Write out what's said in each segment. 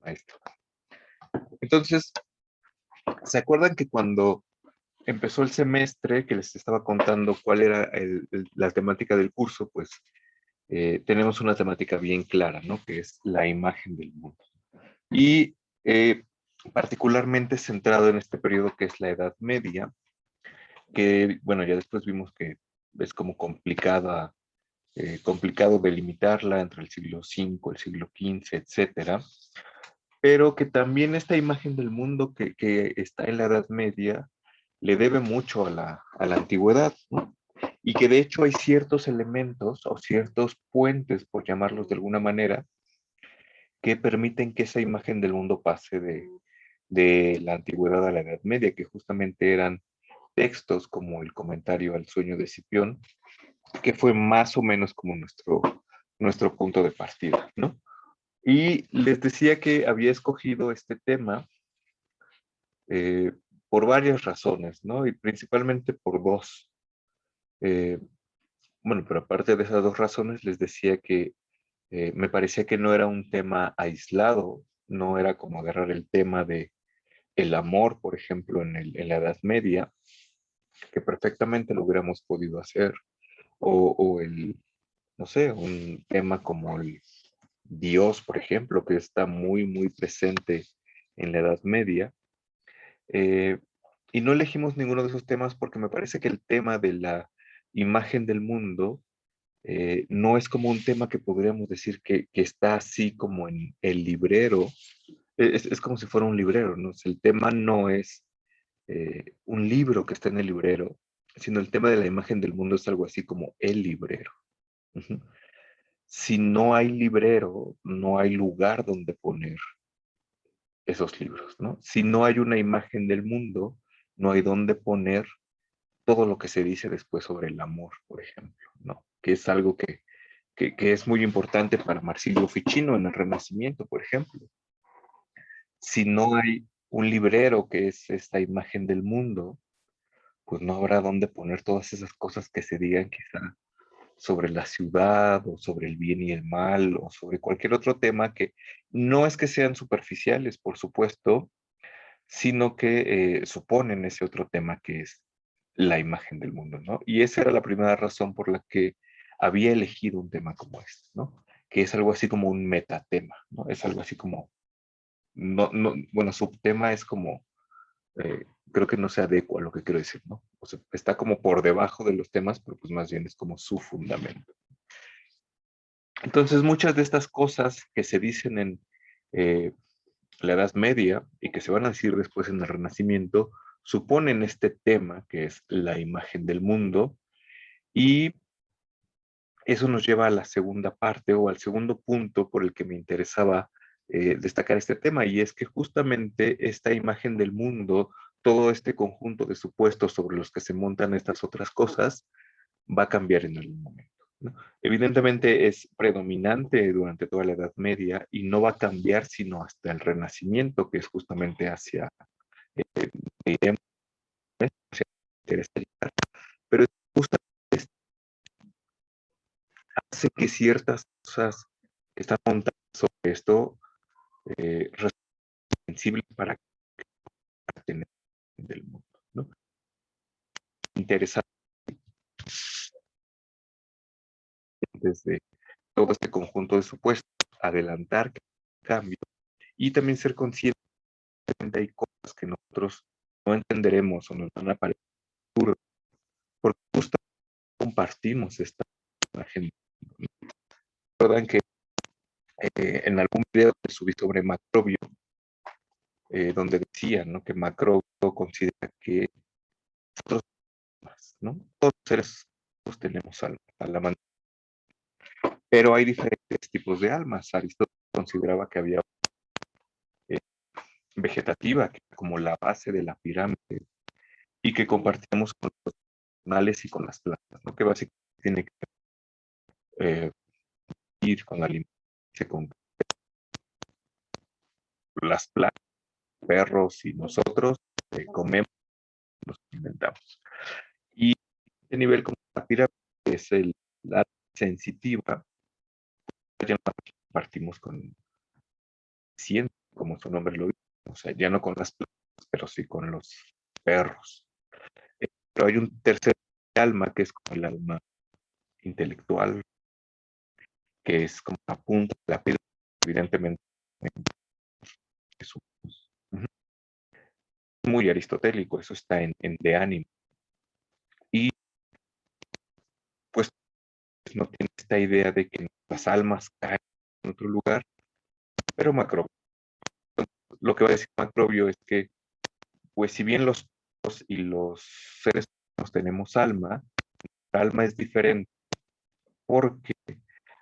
Maestro. Entonces, ¿se acuerdan que cuando empezó el semestre, que les estaba contando cuál era la temática del curso? Pues tenemos una temática bien clara, ¿no? Que es la imagen del mundo. Y particularmente centrado en este periodo que es la Edad Media, que, bueno, ya después vimos que es como complicado delimitarla entre el siglo V, el siglo XV, etcétera, pero que también esta imagen del mundo que está en la Edad Media le debe mucho a la antigüedad, ¿no? Y que de hecho hay ciertos elementos o ciertos puentes, por llamarlos de alguna manera, que permiten que esa imagen del mundo pase de la antigüedad a la Edad Media, que justamente eran textos como el comentario al sueño de Escipión, que fue más o menos como nuestro punto de partida, ¿no? Y les decía que había escogido este tema eh, por varias razones, ¿no? Y principalmente por dos. Eh, bueno, pero aparte de esas dos razones, les decía que me parecía que no era un tema aislado, no era como agarrar el tema de el amor, por ejemplo, en la Edad Media, que perfectamente lo hubiéramos podido hacer, o no sé, un tema como el Dios, por ejemplo, que está muy, muy presente en la Edad Media. Eh, y no elegimos ninguno de esos temas porque me parece que el tema de la imagen del mundo no es como un tema que podríamos decir que está así como en el librero. Es como si fuera un librero, ¿no? O sea, el tema no es un libro que está en el librero, sino el tema de la imagen del mundo es algo así como el librero. Ujú. Si no hay librero, no hay lugar donde poner esos libros, ¿no? Si no hay una imagen del mundo, no hay donde poner todo lo que se dice después sobre el amor, por ejemplo, ¿no? Que es algo que es muy importante para Marsilio Ficino en el Renacimiento, por ejemplo. Si no hay un librero que es esta imagen del mundo, pues no habrá dónde poner todas esas cosas que se digan quizá sobre la ciudad o sobre el bien y el mal o sobre cualquier otro tema que no es que sean superficiales, por supuesto, sino que suponen ese otro tema que es la imagen del mundo, ¿no? Y esa era la primera razón por la que había elegido un tema como este, ¿no? Que es algo así como un metatema, ¿no? Es algo así como, bueno, subtema es como, creo que no se adecua a lo que quiero decir, ¿no? O sea, está como por debajo de los temas, pero pues más bien es como su fundamento. Entonces, muchas de estas cosas que se dicen en eh, la Edad Media y que se van a decir después en el Renacimiento, suponen este tema que es la imagen del mundo y eso nos lleva a la segunda parte o al segundo punto por el que me interesaba destacar este tema y es que justamente esta imagen del mundo, todo este conjunto de supuestos sobre los que se montan estas otras cosas, va a cambiar en algún momento, ¿no? Evidentemente es predominante durante toda la Edad Media y no va a cambiar sino hasta el Renacimiento, que es justamente hacia pero justamente hace que ciertas cosas que están montadas sobre esto resulten sensibles para tener del mundo, ¿no? Interesante desde todo este conjunto de supuestos, adelantar cambios y también ser conscientes de que hay cosas que nosotros no entenderemos o nos van a parecer absurdas, porque justo compartimos esta imagen. Recuerdan que en algún video que subí sobre Macrobio, donde decía, ¿no? Que Macrobio considera que nosotros, ¿no? Todos los seres tenemos alma, a la manera, pero hay diferentes tipos de almas. Aristóteles consideraba que había eh, vegetativa, que era como la base de la pirámide, y que compartíamos con los animales y con las plantas, ¿no? Que básicamente tiene que ir con la alimentación, con las plantas, perros y nosotros comemos, nos alimentamos. Y este nivel como la pirámide es la sensitiva, ya partimos con ciencia, como su nombre lo dice, o sea, ya no con las plantas, pero sí con los perros. Pero hay un tercer alma que es como el alma intelectual, que es como la punta de la piedra, evidentemente es muy aristotélico, eso está en De Ánimo. Y pues no tiene esta idea de que las almas caen en otro lugar, pero Macrobio. Lo que va a decir Macrobio es que, pues si bien los y los seres humanos tenemos alma, la alma es diferente porque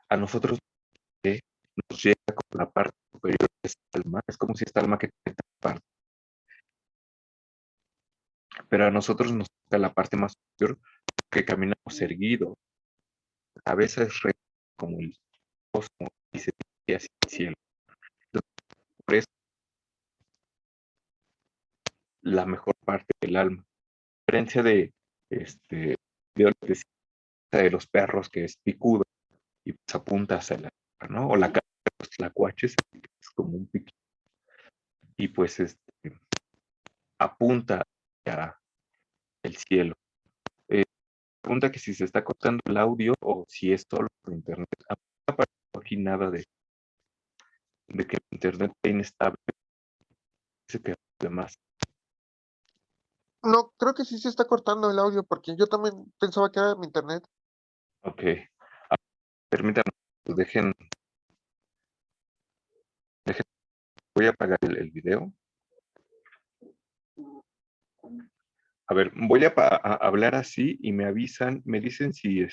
a nosotros nos llega con la parte superior de esta alma, es como si esta alma que tiene esta parte, pero a nosotros nos toca la parte más superior que caminamos erguido, la cabeza es recta como el cosmos y se dirige hacia el cielo. Entonces, por eso la mejor parte del alma. A diferencia de lo que decía de los perros que es picudo y pues apunta hacia la ¿no? O la cabeza de los tlacuaches es como un piquito y pues apunta hacia el cielo. Eh, Pregunta que si se está cortando el audio o si es solo por internet. A mí no aparece aquí nada de que el internet está inestable. Dice que además. No, creo que sí se está cortando el audio porque yo también pensaba que era mi internet. Ok. Permítanme, pues dejen, voy a apagar el video. A ver, voy a hablar así y me avisan, me dicen si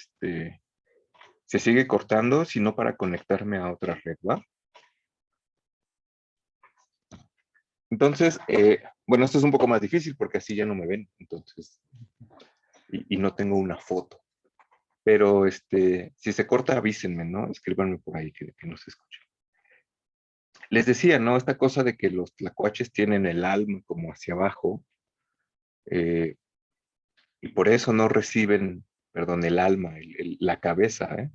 se sigue cortando, si no para conectarme a otra red, ¿va? Entonces, bueno, esto es un poco más difícil porque así ya no me ven, entonces, y no tengo una foto. Pero si se corta, avísenme, ¿no? Escríbanme por ahí que no se escuche. Les decía, ¿no? Esta cosa de que los tlacuaches tienen el alma como hacia abajo, eh, y por eso no reciben, perdón, el alma, la cabeza, ¿eh?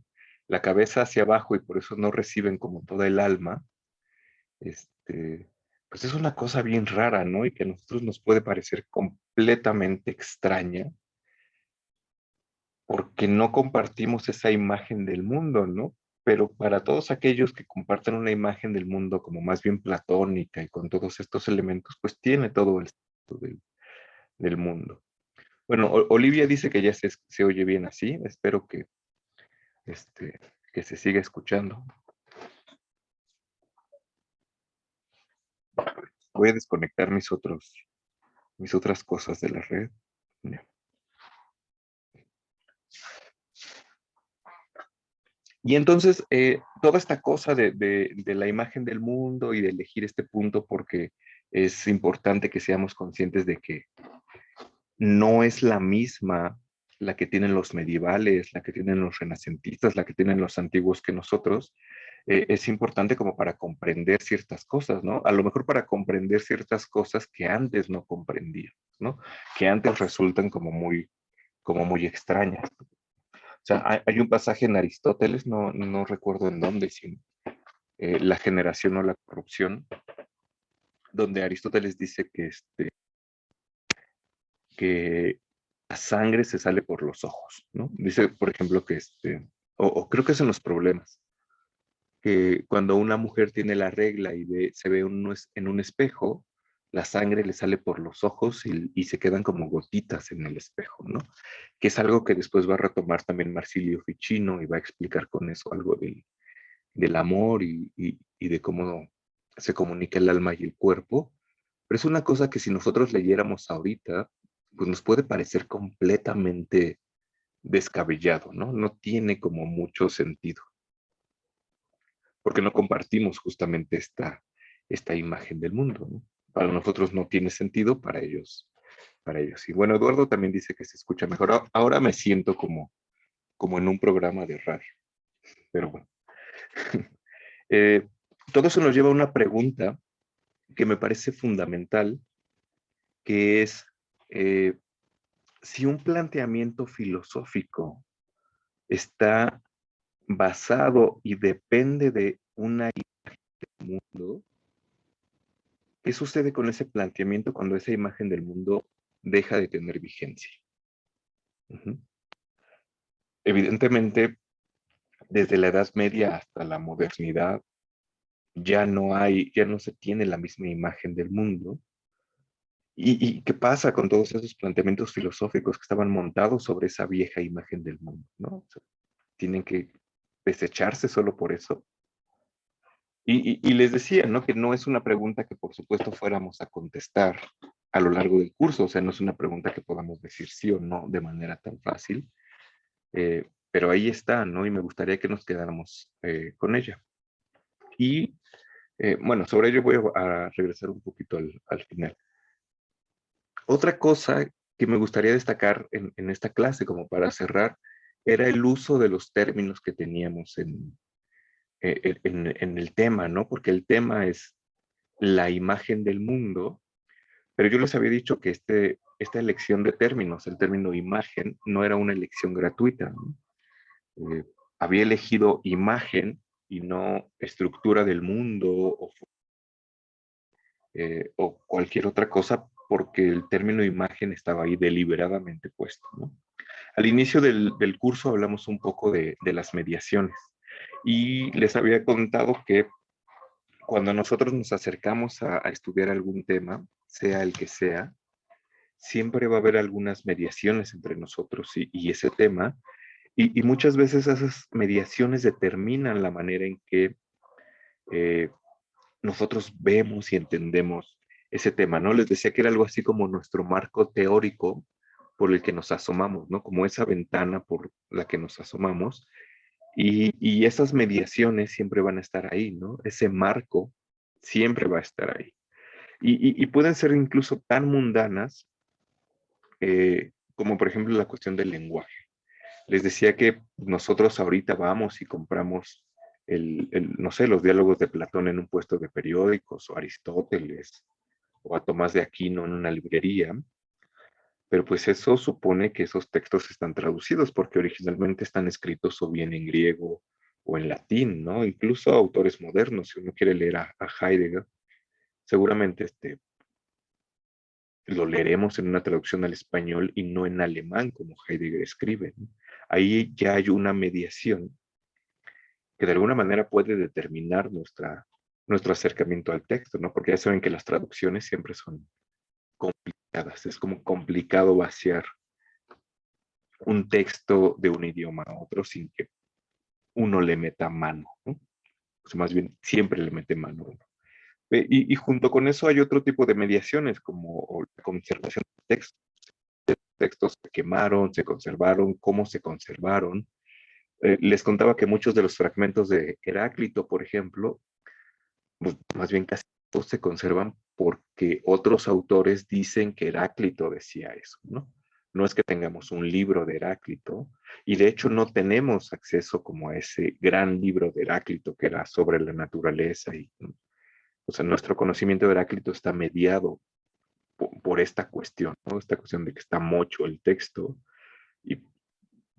La cabeza hacia abajo y por eso no reciben como toda el alma, pues es una cosa bien rara, ¿no? Y que a nosotros nos puede parecer completamente extraña porque no compartimos esa imagen del mundo, ¿no? Pero para todos aquellos que comparten una imagen del mundo como más bien platónica y con todos estos elementos, pues tiene todo el sentido del mundo. Bueno, Olivia dice que ya se oye bien así, espero este, que se siga escuchando. Voy a desconectar mis otras cosas de la red. Ya. Y entonces, toda esta cosa de la imagen del mundo y de elegir este punto, porque es importante que seamos conscientes de que no es la misma la que tienen los medievales, la que tienen los renacentistas, la que tienen los antiguos que nosotros, es importante como para comprender ciertas cosas, ¿no? A lo mejor para comprender ciertas cosas que antes no comprendíamos, ¿no? Que antes resultan como muy extrañas. O sea, hay un pasaje en Aristóteles, no recuerdo en dónde, si la generación o la corrupción, donde Aristóteles dice que la sangre se sale por los ojos, ¿no? Dice, por ejemplo, que o creo que son los problemas, que cuando una mujer tiene la regla y se ve en un espejo, la sangre le sale por los ojos y se quedan como gotitas en el espejo, ¿no? Que es algo que después va a retomar también Marsilio Ficino y va a explicar con eso algo del amor y de cómo se comunica el alma y el cuerpo. Pero es una cosa que si nosotros leyéramos ahorita, pues nos puede parecer completamente descabellado, ¿no? No tiene como mucho sentido, porque no compartimos justamente esta imagen del mundo, ¿no? Para nosotros no tiene sentido, para ellos, para ellos. Y bueno, Eduardo también dice que se escucha mejor. Ahora me siento como en un programa de radio, pero bueno. Eh, Todo eso nos lleva a una pregunta que me parece fundamental, que es si un planteamiento filosófico está basado y depende de una idea del mundo, ¿qué sucede con ese planteamiento cuando esa imagen del mundo deja de tener vigencia? Ujú. Evidentemente, desde la Edad Media hasta la modernidad, ya no se tiene la misma imagen del mundo. ¿Y qué pasa con todos esos planteamientos filosóficos que estaban montados sobre esa vieja imagen del mundo, ¿no? O sea, tienen que desecharse solo por eso. Y les decía, ¿no? Que no es una pregunta que por supuesto fuéramos a contestar a lo largo del curso, o sea, no es una pregunta que podamos decir sí o no de manera tan fácil, pero ahí está, ¿no? Y me gustaría que nos quedáramos con ella. Y bueno, sobre ello voy a regresar un poquito al final. Otra cosa que me gustaría destacar en esta clase, como para cerrar, era el uso de los términos que teníamos en el tema, ¿no? Porque el tema es la imagen del mundo, pero yo les había dicho que esta elección de términos, el término imagen, no era una elección gratuita, ¿no? Había elegido imagen y no estructura del mundo o cualquier otra cosa porque el término imagen estaba ahí deliberadamente puesto, ¿no? Al inicio del curso hablamos un poco de las mediaciones y les había contado que cuando nosotros nos acercamos a estudiar algún tema, sea el que sea, siempre va a haber algunas mediaciones entre nosotros y ese tema, y muchas veces esas mediaciones determinan la manera en que eh, nosotros vemos y entendemos ese tema, ¿no? Les decía que era algo así como nuestro marco teórico por el que nos asomamos, ¿no? Como esa ventana por la que nos asomamos. Y esas mediaciones siempre van a estar ahí, ¿no? Ese marco siempre va a estar ahí. Y pueden ser incluso tan mundanas como por ejemplo la cuestión del lenguaje. Les decía que nosotros ahorita vamos y compramos no sé, los diálogos de Platón en un puesto de periódicos, o Aristóteles, o a Tomás de Aquino en una librería, pero pues eso supone que esos textos están traducidos, porque originalmente están escritos o bien en griego o en latín, ¿no? Incluso autores modernos, si uno quiere leer a Heidegger, seguramente lo leeremos en una traducción al español y no en alemán como Heidegger escribe, ¿no? Ahí ya hay una mediación que de alguna manera puede determinar nuestro acercamiento al texto, ¿no? Porque ya saben que las traducciones siempre son complicadas, es como complicado vaciar un texto de un idioma a otro sin que uno le meta mano, ¿no? O sea, más bien siempre le mete mano uno. Y junto con eso hay otro tipo de mediaciones como la conservación de textos. Textos se quemaron, se conservaron, cómo se conservaron. Les contaba que muchos de los fragmentos de Heráclito, por ejemplo, pues más bien casi todos se conservan porque otros autores dicen que Heráclito decía eso, ¿no? No es que tengamos un libro de Heráclito, y de hecho no tenemos acceso como a ese gran libro de Heráclito que era sobre la naturaleza. O sea, nuestro conocimiento de Heráclito está mediado por esta cuestión, ¿no? Esta cuestión de que está mocho el texto, y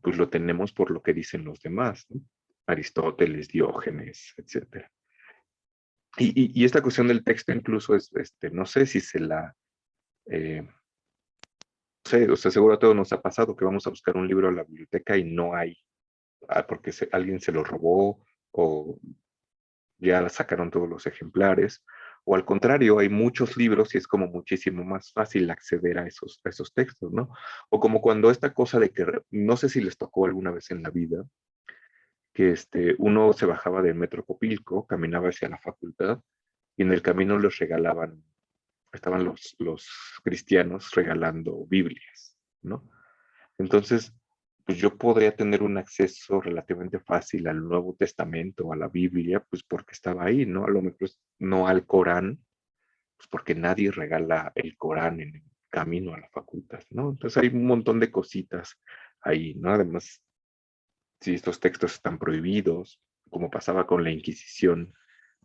pues lo tenemos por lo que dicen los demás, ¿no? Aristóteles, Diógenes, etcétera. Y esta cuestión del texto incluso es, no sé si no sé, o sea, seguro a todos nos ha pasado que vamos a buscar un libro a la biblioteca y no hay, porque alguien se lo robó o ya sacaron todos los ejemplares, o al contrario, hay muchos libros y es como muchísimo más fácil acceder a esos textos, ¿no? O como cuando esta cosa de que, no sé si les tocó alguna vez en la vida, que uno se bajaba del metro Copilco, caminaba hacia la facultad y en el camino les regalaban, estaban los cristianos regalando Biblias, ¿no? Entonces, pues yo podría tener un acceso relativamente fácil al Nuevo Testamento, a la Biblia, pues porque estaba ahí, ¿no? A lo mejor no al Corán, pues porque nadie regala el Corán en el camino a la facultad, ¿no? Entonces hay un montón de cositas ahí, ¿no? Además, si estos textos están prohibidos, como pasaba con la Inquisición,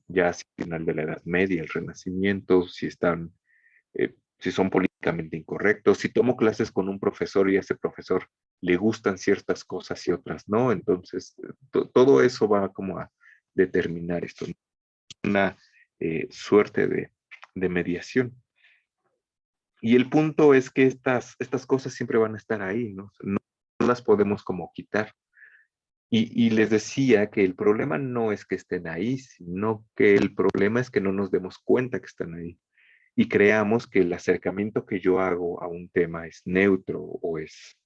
ya hacia el final de la Edad Media, el Renacimiento, si son políticamente incorrectos, si tomo clases con un profesor y a ese profesor le gustan ciertas cosas y otras no, entonces todo eso va como a determinar esto, una suerte de mediación. Y el punto es que estas cosas siempre van a estar ahí, ¿no? No las podemos como quitar. Y les decía que el problema no es que estén ahí, sino que el problema es que no nos demos cuenta que están ahí. Y creamos que el acercamiento que yo hago a un tema es neutro o es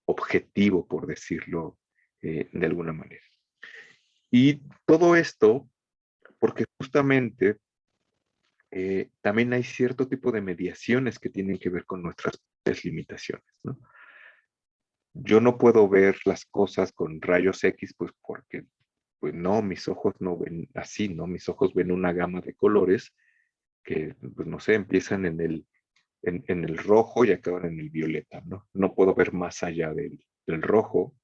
objetivo, por decirlo de alguna manera. Y todo esto porque justamente también hay cierto tipo de mediaciones que tienen que ver con nuestras propias limitaciones, ¿no? Yo no puedo ver las cosas con rayos X, pues porque, pues no, mis ojos no ven así, ¿no? Mis ojos ven una gama de colores que, pues no sé, empiezan en el rojo y acaban en el violeta, ¿no? No puedo ver más allá del rojo,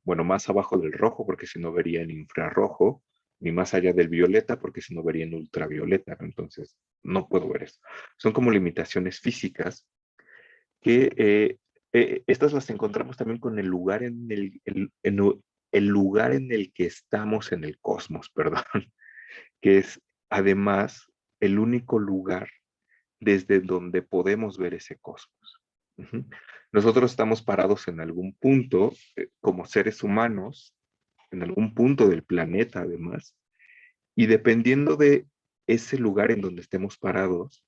bueno, más abajo del rojo, porque si no vería en infrarrojo, ni más allá del violeta, porque si no vería en ultravioleta, ¿no? Entonces, no puedo ver eso. Son como limitaciones físicas que estas las encontramos también con el lugar el lugar en el que estamos en el cosmos, perdón, que es además el único lugar desde donde podemos ver ese cosmos. Ujú. Nosotros estamos parados en algún punto, como seres humanos, en algún punto del planeta además, y dependiendo de ese lugar en donde estemos parados,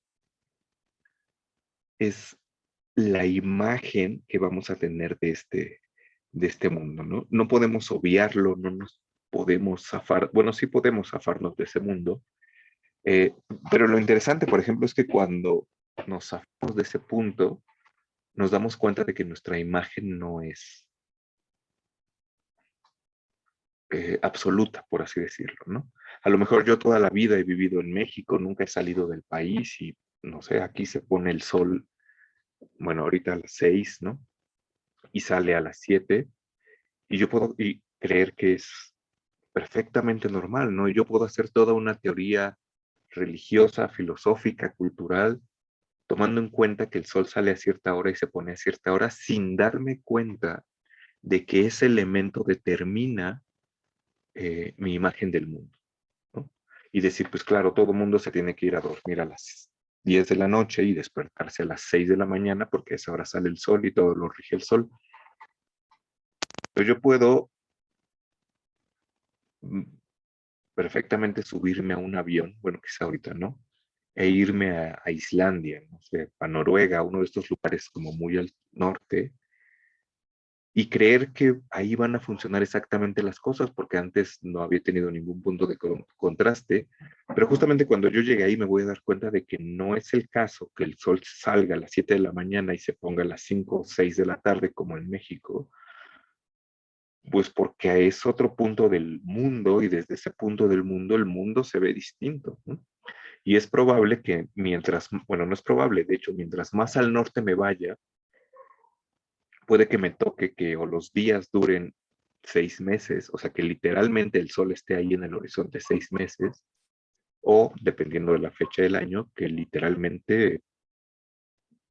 es la imagen que vamos a tener de este mundo, ¿no? No podemos obviarlo, no nos podemos zafar, bueno, sí podemos zafarnos de ese mundo, eh, pero lo interesante, por ejemplo, es que cuando nos zafamos de ese punto, nos damos cuenta de que nuestra imagen no es absoluta, por así decirlo, ¿no? A lo mejor yo toda la vida he vivido en México, nunca he salido del país y, no sé, aquí se pone el sol, bueno, ahorita a las 6, ¿no? Y sale a las 7 y yo puedo creer que es perfectamente normal, ¿no? Y yo puedo hacer toda una teoría religiosa, filosófica, cultural, tomando en cuenta que el sol sale a cierta hora y se pone a cierta hora sin darme cuenta de que ese elemento determina mi imagen del mundo, ¿no? Y decir, pues claro, todo mundo se tiene que ir a dormir a las 10 de la noche y despertarse a las 6 de la mañana porque a esa hora sale el sol y todo lo rige el sol. Pero yo puedo mm, perfectamente subirme a un avión, bueno, quizá ahorita no, e irme a Islandia, no sé, a Noruega, uno de estos lugares como muy al norte, y creer que ahí van a funcionar exactamente las cosas, porque antes no había tenido ningún punto de contraste, pero justamente cuando yo llegue ahí me voy a dar cuenta de que no es el caso que el sol salga a las 7 de la mañana y se ponga a las 5 o 6 de la tarde como en México, pues porque es otro punto del mundo y desde ese punto del mundo el mundo se ve distinto, ¿no? Y es probable que mientras, bueno, no es probable, de hecho, mientras más al norte me vaya, puede que me toque que o los días duren 6 meses, o sea, que literalmente el sol esté ahí en el horizonte 6 meses, o dependiendo de la fecha del año, que literalmente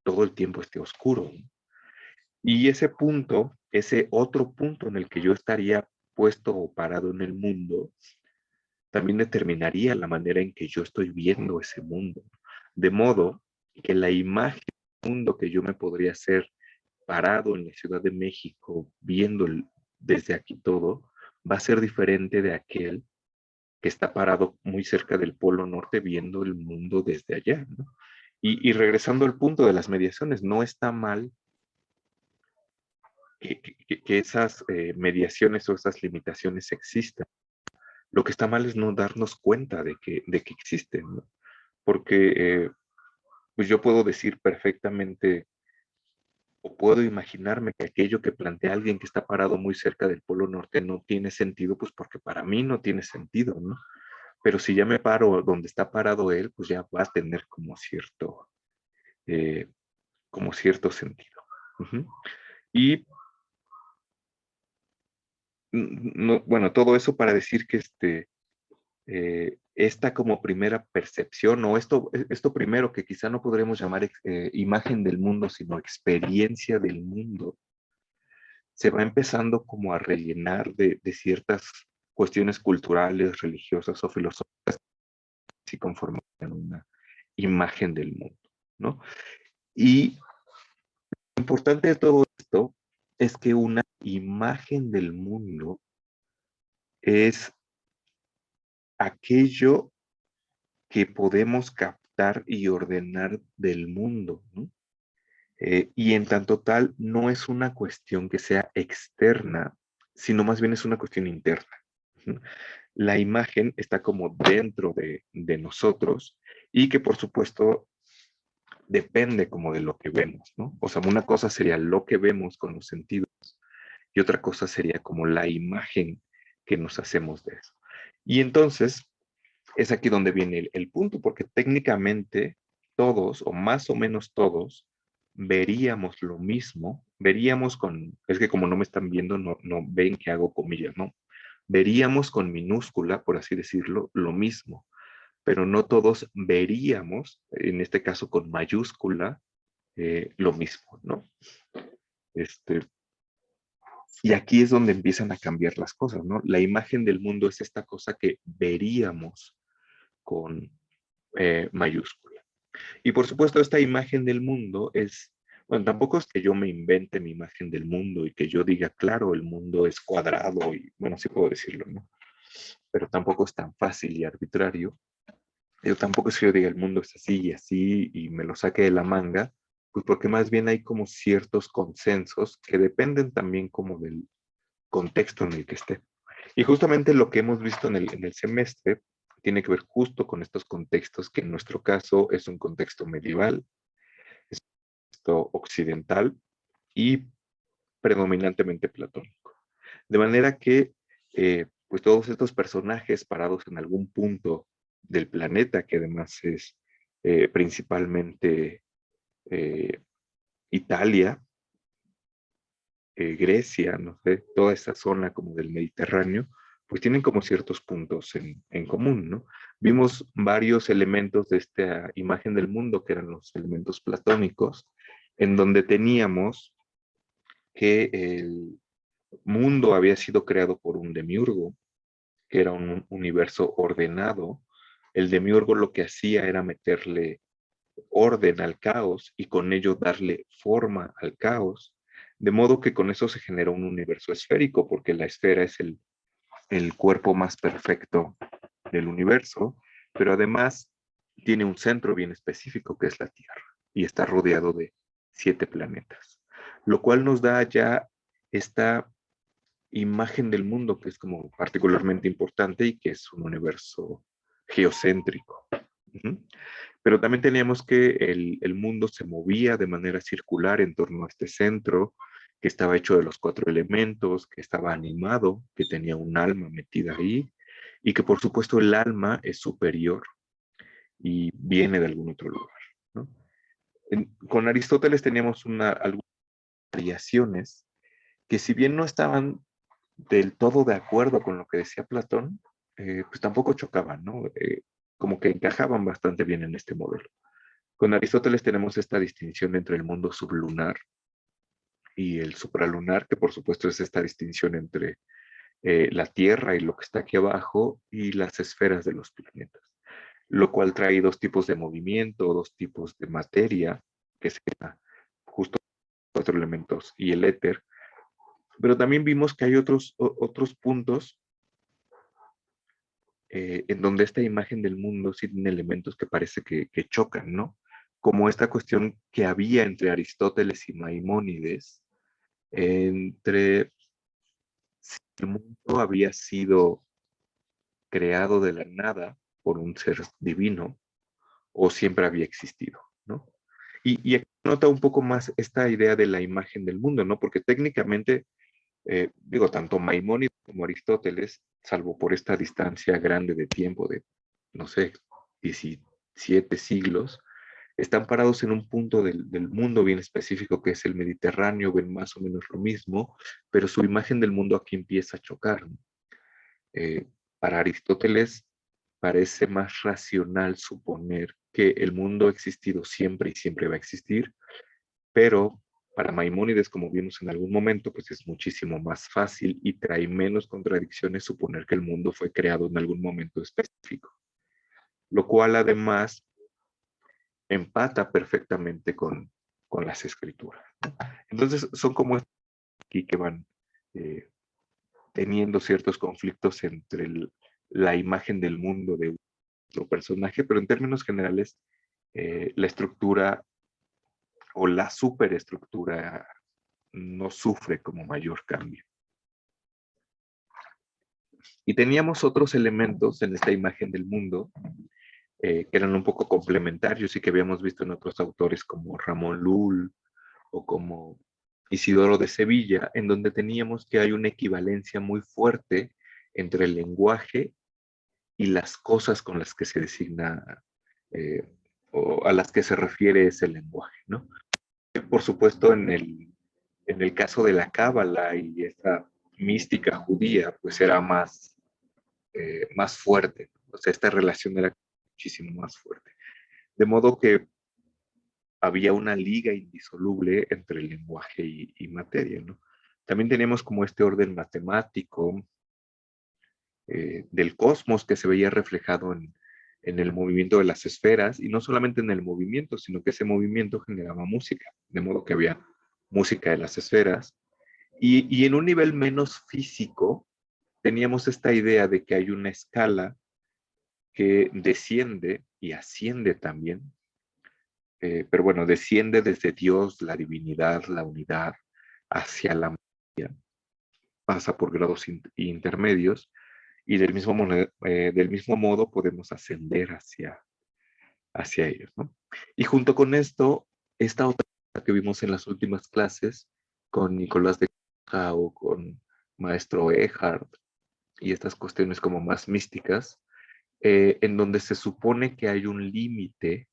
todo el tiempo esté oscuro. Y ese punto, ese otro punto en el que yo estaría puesto o parado en el mundo, también determinaría la manera en que yo estoy viendo ese mundo. De modo que la imagen del mundo que yo me podría hacer parado en la Ciudad de México, viendo desde aquí todo, va a ser diferente de aquel que está parado muy cerca del Polo Norte viendo el mundo desde allá, ¿no? Y regresando al punto de las mediaciones, no está mal que esas mediaciones o esas limitaciones existan. Lo que está mal es no darnos cuenta de que existen, ¿no? Porque pues yo puedo decir perfectamente o puedo imaginarme que aquello que plantea alguien que está parado muy cerca del Polo Norte no tiene sentido, pues porque para mí no tiene sentido, ¿no? Pero si ya me paro donde está parado él, pues ya va a tener eh, como cierto sentido. Uh-huh. Y no, bueno, todo eso para decir que esta como primera percepción o esto primero que quizá no podremos llamar imagen del mundo, sino experiencia del mundo, se va empezando como a rellenar de ciertas cuestiones culturales, religiosas o filosóficas y conforman una imagen del mundo, ¿no? Y lo importante de todo esto es que una imagen del mundo es aquello que podemos captar y ordenar del mundo, ¿no? Y en tanto tal, no es una cuestión que sea externa, sino más bien es una cuestión interna. ¿No? La imagen está como dentro de nosotros y que por supuesto depende como de lo que vemos, ¿no? O sea, una cosa sería lo que vemos con los sentidos y otra cosa sería como la imagen que nos hacemos de eso. Y entonces es aquí donde viene el punto, porque técnicamente todos, o más o menos todos, veríamos lo mismo, veríamos con, es que como no me están viendo, no ven que hago comillas, ¿no? Veríamos con minúscula, por así decirlo, lo mismo, pero no todos veríamos, en este caso con mayúscula, lo mismo, ¿no? Este, y aquí es donde empiezan a cambiar las cosas, ¿no? La imagen del mundo es esta cosa que veríamos con mayúscula. Y por supuesto, esta imagen del mundo es, bueno, tampoco es que yo me invente mi imagen del mundo y que yo diga, claro, el mundo es cuadrado y, bueno, sí puedo decirlo, ¿no? Pero tampoco es tan fácil y arbitrario. Yo tampoco es que yo diga, el mundo es así y así y me lo saque de la manga, pues porque más bien hay como ciertos consensos que dependen también como del contexto en el que esté. Y justamente lo que hemos visto en el semestre tiene que ver justo con estos contextos, que en nuestro caso es un contexto medieval, es un contexto occidental y predominantemente platónico. De manera que, pues todos estos personajes parados en algún punto del planeta, que además es principalmente eh, Italia, Grecia, no sé, toda esa zona como del Mediterráneo, pues tienen como ciertos puntos en común, ¿no? Vimos varios elementos de esta imagen del mundo, que eran los elementos platónicos, en donde teníamos que el mundo había sido creado por un demiurgo, que era un universo ordenado. El demiurgo lo que hacía era meterle orden al caos y con ello darle forma al caos, de modo que con eso se generó un universo esférico, porque la esfera es el cuerpo más perfecto del universo, pero además tiene un centro bien específico que es la Tierra y está rodeado de 7 planetas, lo cual nos da ya esta imagen del mundo que es como particularmente importante y que es un universo geocéntrico. Uh-huh. Pero también teníamos que el mundo se movía de manera circular en torno a este centro, que estaba hecho de los 4 elementos, que estaba animado, que tenía un alma metida ahí, y que por supuesto el alma es superior y viene de algún otro lugar, ¿no? Con Aristóteles teníamos algunas variaciones que si bien no estaban del todo de acuerdo con lo que decía Platón, pues tampoco chocaban, ¿no? Como que encajaban bastante bien en este modelo. Con Aristóteles tenemos esta distinción entre el mundo sublunar y el supralunar, que por supuesto es esta distinción entre la Tierra y lo que está aquí abajo y las esferas de los planetas, lo cual trae 2 tipos de movimiento, 2 tipos de materia, que sean justo 4 elementos y el éter, pero también vimos que hay otros puntos en donde esta imagen del mundo sí tiene elementos que parece que chocan, ¿no? Como esta cuestión que había entre Aristóteles y Maimónides, entre si el mundo había sido creado de la nada por un ser divino o siempre había existido, ¿no? Y aquí nota un poco más esta idea de la imagen del mundo, ¿no? Porque técnicamente, digo, tanto Maimónides como Aristóteles, salvo por esta distancia grande de tiempo de, no sé, 17 siglos, están parados en un punto del mundo bien específico que es el Mediterráneo, ven más o menos lo mismo, pero su imagen del mundo aquí empieza a chocar, ¿no? Eh, para Aristóteles parece más racional suponer que el mundo ha existido siempre y siempre va a existir, pero para Maimónides, como vimos en algún momento, pues es muchísimo más fácil y trae menos contradicciones suponer que el mundo fue creado en algún momento específico, lo cual además empata perfectamente con las escrituras, ¿no? Entonces son como aquí que van teniendo ciertos conflictos entre la imagen del mundo de otro personaje, pero en términos generales, la estructura o la superestructura no sufre como mayor cambio. Y teníamos otros elementos en esta imagen del mundo que eran un poco complementarios y que habíamos visto en otros autores como Ramón Lull o como Isidoro de Sevilla, en donde teníamos que hay una equivalencia muy fuerte entre el lenguaje y las cosas con las que se designa eh, o a las que se refiere ese lenguaje, ¿no? Por supuesto, en el caso de la Cábala y esta mística judía, pues era más fuerte, o sea, esta relación era muchísimo más fuerte. De modo que había una liga indisoluble entre el lenguaje y materia, ¿no? También tenemos como este orden matemático del cosmos que se veía reflejado en el movimiento de las esferas, y no solamente en el movimiento, sino que ese movimiento generaba música, de modo que había música de las esferas, y en un nivel menos físico, teníamos esta idea de que hay una escala que desciende y asciende también, pero bueno, desciende desde Dios, la divinidad, la unidad, hacia la materia, pasa por grados intermedios, y del mismo modo podemos ascender hacia ellos, ¿no? Y junto con esto, esta otra que vimos en las últimas clases, con Nicolás de Caja o con Maestro Eckhart, y estas cuestiones como más místicas, en donde se supone que hay un límite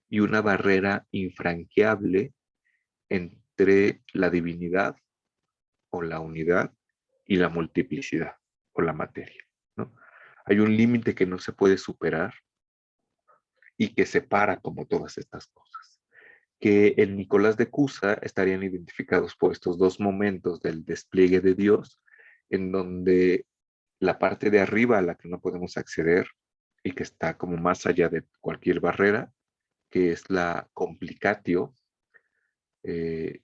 y una barrera infranqueable entre la divinidad o la unidad y la multiplicidad o la materia, ¿no? Hay un límite que no se puede superar y que separa como todas estas cosas. Que en Nicolás de Cusa estarían identificados por estos dos momentos del despliegue de Dios, en donde la parte de arriba a la que no podemos acceder y que está como más allá de cualquier barrera, que es la complicatio, eh,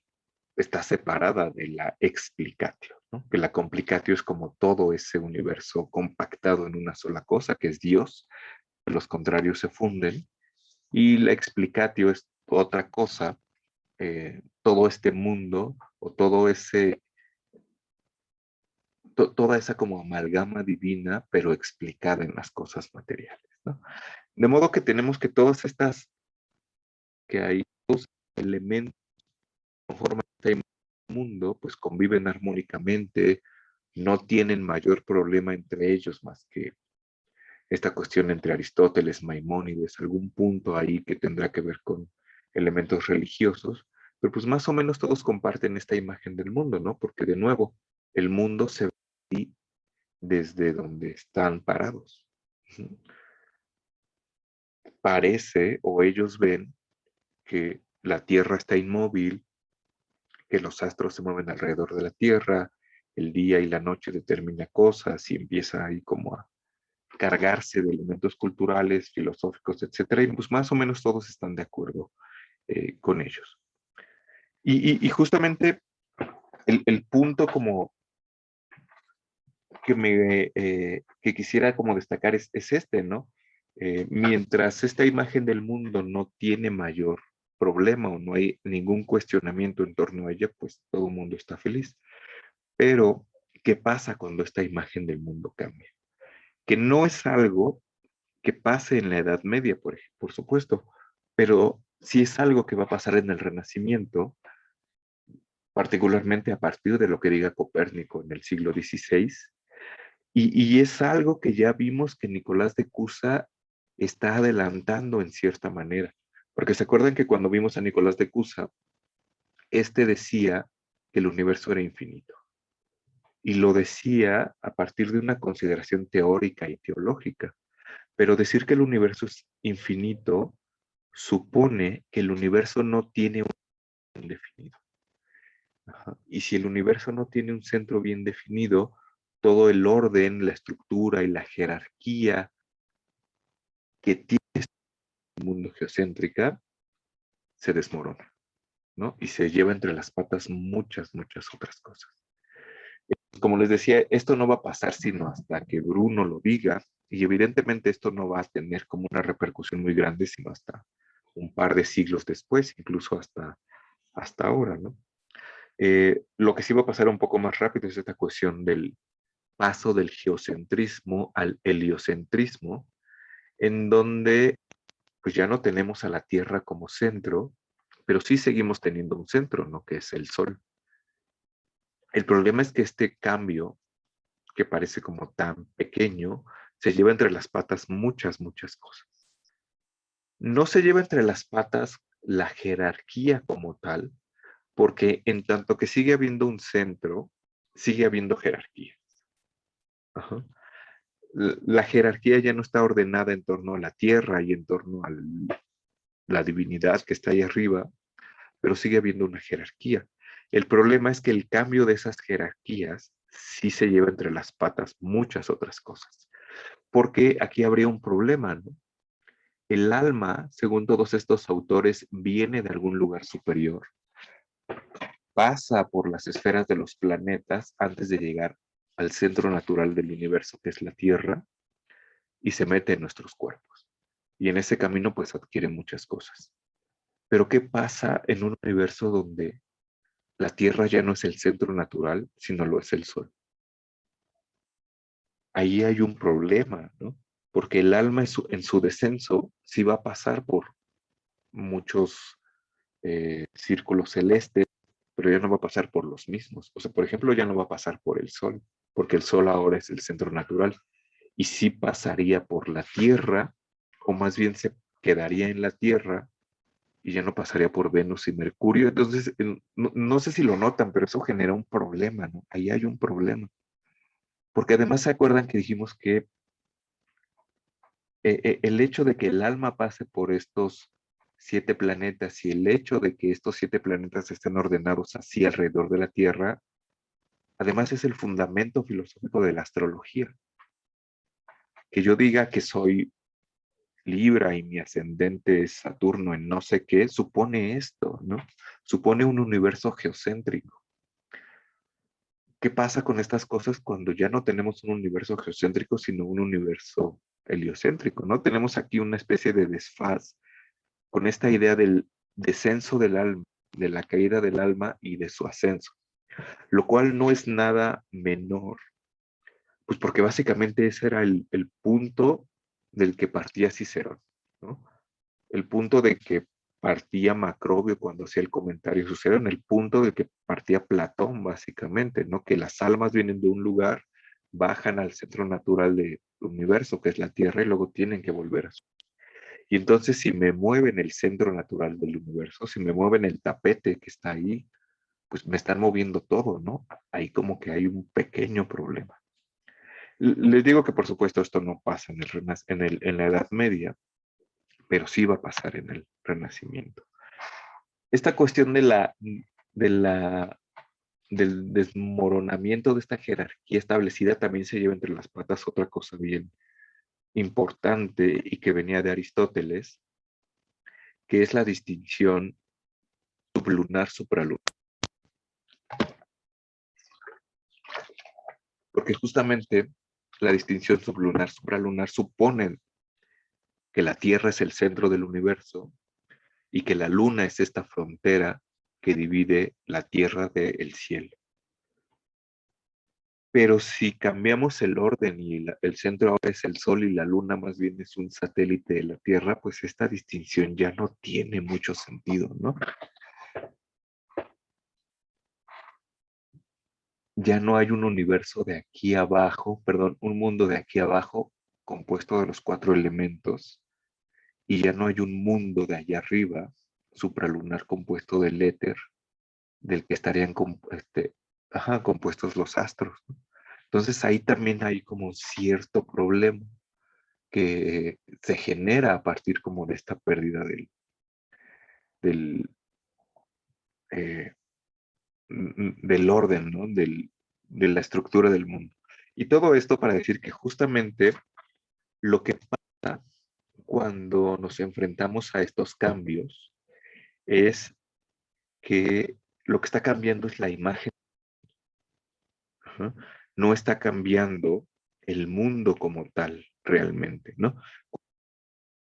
está separada de la explicatio, ¿no? Que la complicatio es como todo ese universo compactado en una sola cosa, que es Dios, los contrarios se funden, y la explicatio es otra cosa, todo este mundo o toda esa como amalgama divina, pero explicada en las cosas materiales, ¿no? De modo que tenemos que todas estas, que hay dos elementos que conforman este mundo, pues conviven armónicamente, no tienen mayor problema entre ellos más que esta cuestión entre Aristóteles, Maimónides, algún punto ahí que tendrá que ver con elementos religiosos, pero pues más o menos todos comparten esta imagen del mundo, ¿no? Porque de nuevo, el mundo se ve desde donde están parados. Parece, o ellos ven, que la Tierra está inmóvil, que los astros se mueven alrededor de la Tierra, el día y la noche determina cosas y empieza ahí como a cargarse de elementos culturales, filosóficos, etcétera, y pues más o menos todos están de acuerdo con ellos. Y justamente el punto como que quisiera como destacar es este, ¿no? Mientras esta imagen del mundo no tiene mayor problema o no hay ningún cuestionamiento en torno a ella, pues todo el mundo está feliz. Pero, ¿qué pasa cuando esta imagen del mundo cambia? Que no es algo que pase en la Edad Media, por supuesto, pero sí es algo que va a pasar en el Renacimiento, particularmente a partir de lo que diga Copérnico en el siglo XVI, y es algo que ya vimos que Nicolás de Cusa está adelantando en cierta manera, porque se acuerdan que cuando vimos a Nicolás de Cusa, este decía que el universo era infinito, y lo decía a partir de una consideración teórica y teológica, pero decir que el universo es infinito supone que el universo no tiene un centro bien definido. Ajá. Y si el universo no tiene un centro bien definido, todo el orden, la estructura y la jerarquía que tiene el mundo geocéntrica, se desmorona, ¿no? Y se lleva entre las patas muchas, muchas otras cosas. Como les decía, esto no va a pasar sino hasta que Bruno lo diga, y evidentemente esto no va a tener como una repercusión muy grande, sino hasta un par de siglos después, incluso hasta ahora, ¿no? Lo que sí va a pasar un poco más rápido es esta cuestión del paso del geocentrismo al heliocentrismo, en donde pues ya no tenemos a la Tierra como centro, pero sí seguimos teniendo un centro, ¿no? Que es el Sol. El problema es que este cambio, que parece como tan pequeño, se lleva entre las patas muchas, muchas cosas. No se lleva entre las patas la jerarquía como tal, porque en tanto que sigue habiendo un centro, sigue habiendo jerarquía. Ajá. La jerarquía ya no está ordenada en torno a la tierra y en torno a la divinidad que está ahí arriba, pero sigue habiendo una jerarquía. El problema es que el cambio de esas jerarquías sí se lleva entre las patas muchas otras cosas, porque aquí habría un problema, ¿no? El alma, según todos estos autores, viene de algún lugar superior, pasa por las esferas de los planetas antes de llegar al centro natural del universo, que es la Tierra, y se mete en nuestros cuerpos. Y en ese camino pues adquiere muchas cosas. Pero ¿qué pasa en un universo donde la Tierra ya no es el centro natural, sino lo es el Sol? Ahí hay un problema, ¿no? Porque el alma en su descenso sí va a pasar por muchos círculos celestes, pero ya no va a pasar por los mismos. O sea, por ejemplo, ya no va a pasar por el Sol, porque el Sol ahora es el centro natural. Y sí pasaría por la Tierra, o más bien se quedaría en la Tierra y ya no pasaría por Venus y Mercurio. Entonces, no sé si lo notan, pero eso genera un problema, ¿no? Ahí hay un problema. Porque además se acuerdan que dijimos que el hecho de que el alma pase por estos 7 planetas y el hecho de que estos 7 planetas estén ordenados así alrededor de la Tierra, además es el fundamento filosófico de la astrología. Que yo diga que soy Libra y mi ascendente es Saturno en no sé qué, supone esto, ¿no? Supone un universo geocéntrico. ¿Qué pasa con estas cosas cuando ya no tenemos un universo geocéntrico, sino un universo heliocéntrico, ¿no? Tenemos aquí una especie de desfaz con esta idea del descenso del alma, de la caída del alma y de su ascenso, lo cual no es nada menor, pues porque básicamente ese era el punto del que partía Cicerón, ¿no? El punto de que partía Macrobio cuando hacía el comentario Cicerón, en el punto de que partía Platón, básicamente, ¿no? Que las almas vienen de un lugar, bajan al centro natural del universo, que es la Tierra, y luego tienen que volver a su. Y entonces si me mueven el centro natural del universo, si me mueven el tapete que está ahí, pues me están moviendo todo, ¿no? Ahí como que hay un pequeño problema. Les digo que por supuesto esto no pasa en la Edad Media, pero sí va a pasar en el Renacimiento. Esta cuestión de la, del desmoronamiento de esta jerarquía establecida también se lleva entre las patas otra cosa bien importante y que venía de Aristóteles, que es la distinción sublunar-supralunar. Porque justamente la distinción sublunar-supralunar supone que la Tierra es el centro del universo y que la Luna es esta frontera que divide la Tierra del cielo. Pero si cambiamos el orden y el centro ahora es el Sol y la Luna más bien es un satélite de la Tierra, pues esta distinción ya no tiene mucho sentido, ¿no? Ya no hay un universo de aquí abajo, perdón, un mundo de aquí abajo compuesto de los 4 elementos, y ya no hay un mundo de allá arriba, supralunar, compuesto del éter, del que estarían compuestos los astros, ¿no? Entonces ahí también hay como cierto problema que se genera a partir como de esta pérdida del, eh, del orden, ¿no? De la estructura del mundo. Y todo esto para decir que justamente lo que pasa cuando nos enfrentamos a estos cambios es que lo que está cambiando es la imagen. Ajá. No está cambiando el mundo como tal realmente, ¿no?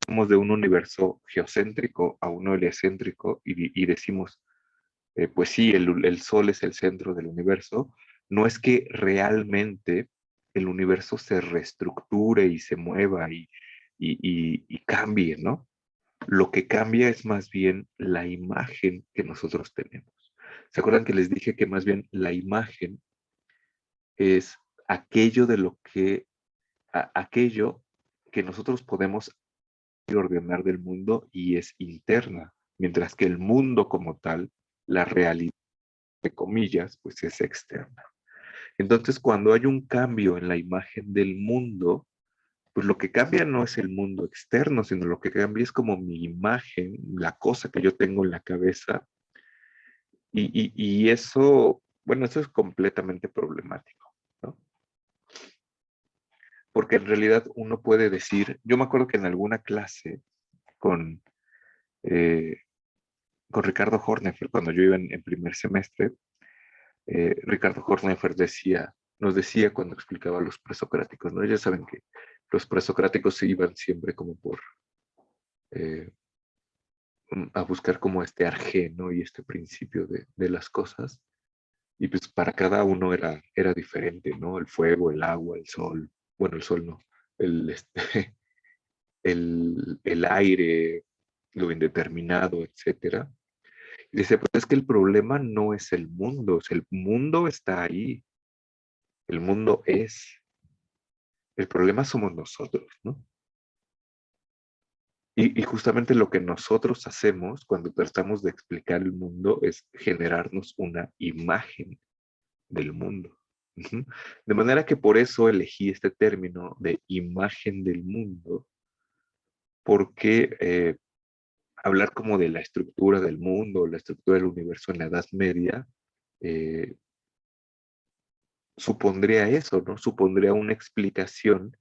Somos de un universo geocéntrico a uno heliocéntrico y decimos, pues sí, el Sol es el centro del universo. No es que realmente el universo se reestructure y se mueva y cambie, ¿no? Lo que cambia es más bien la imagen que nosotros tenemos. ¿Se acuerdan que les dije que más bien la imagen es aquello de lo que, aquello que nosotros podemos ordenar del mundo y es interna, mientras que el mundo como tal, la realidad, de comillas, pues es externa. Entonces, cuando hay un cambio en la imagen del mundo, pues lo que cambia no es el mundo externo, sino lo que cambia es como mi imagen, la cosa que yo tengo en la cabeza. Y eso, bueno, eso es completamente problemático, ¿no? Porque en realidad uno puede decir, yo me acuerdo que en alguna clase con, eh, con Ricardo Hornefer, cuando yo iba en primer semestre, Ricardo Hornefer nos decía cuando explicaba a los presocráticos, ¿no? Ya saben que los presocráticos se iban siempre como por eh, a buscar como este arjé, ¿no? Y este principio de las cosas. Y pues para cada uno era diferente, ¿no? El fuego, el agua, el sol. Bueno, el sol no. El, este, el aire, lo indeterminado, etcétera. Y dice, pues es que el problema no es el mundo, o sea, el mundo está ahí, el mundo es. El problema somos nosotros, ¿no? Y justamente lo que nosotros hacemos cuando tratamos de explicar el mundo es generarnos una imagen del mundo. Ujú. De manera que por eso elegí este término de imagen del mundo, porque hablar como de la estructura del mundo, la estructura del universo en la Edad Media, eh, supondría eso, ¿no? Supondría una explicación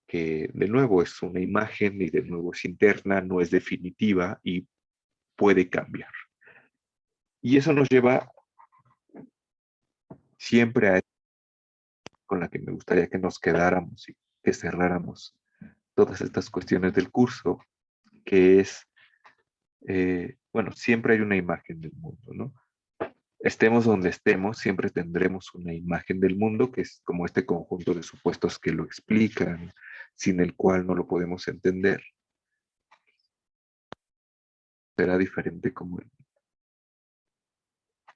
que de nuevo es una imagen y de nuevo es interna, no es definitiva y puede cambiar. Y eso nos lleva siempre a con la que me gustaría que nos quedáramos y que cerráramos todas estas cuestiones del curso, que es, bueno, siempre hay una imagen del mundo, ¿no? Estemos donde estemos, siempre tendremos una imagen del mundo, que es como este conjunto de supuestos que lo explican, sin el cual no lo podemos entender. Será diferente como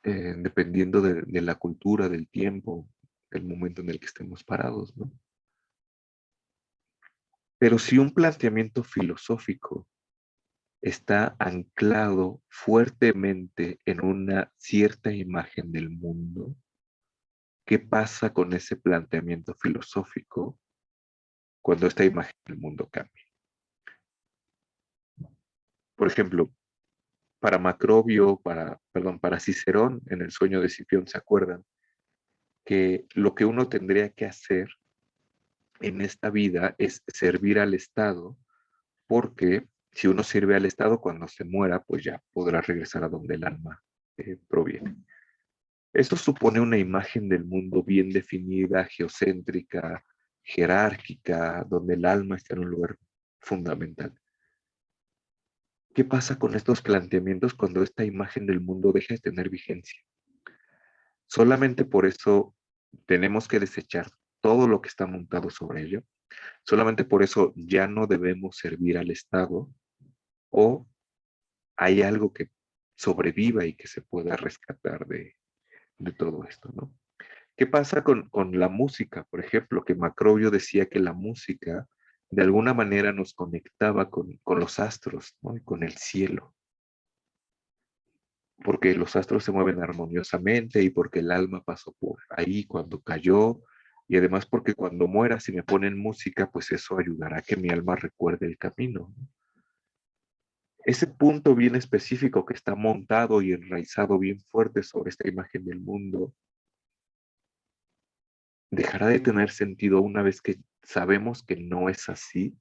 dependiendo de la cultura, del tiempo, del momento en el que estemos parados, ¿no? Pero si un planteamiento filosófico está anclado fuertemente en una cierta imagen del mundo, ¿qué pasa con ese planteamiento filosófico cuando esta imagen del mundo cambia? Por ejemplo, para Macrobio, para Cicerón, en el sueño de Cipión, ¿se acuerdan? Que lo que uno tendría que hacer en esta vida es servir al Estado, porque si uno sirve al Estado cuando se muera, pues ya podrá regresar a donde el alma proviene. Esto supone una imagen del mundo bien definida, geocéntrica, jerárquica, donde el alma está en un lugar fundamental. ¿Qué pasa con estos planteamientos cuando esta imagen del mundo deja de tener vigencia? Solamente por eso tenemos que desechar todo lo que está montado sobre ello. Solamente por eso ya no debemos servir al Estado o hay algo que sobreviva y que se pueda rescatar de todo esto, ¿no? ¿Qué pasa con la música? Por ejemplo, que Macrobio decía que la música de alguna manera nos conectaba con los astros, ¿no? Y con el cielo, porque los astros se mueven armoniosamente y porque el alma pasó por ahí cuando cayó, y además porque cuando muera, si me ponen música, pues eso ayudará a que mi alma recuerde el camino, ¿no? Ese punto bien específico que está montado y enraizado bien fuerte sobre esta imagen del mundo, dejará de tener sentido una vez que sabemos que no es así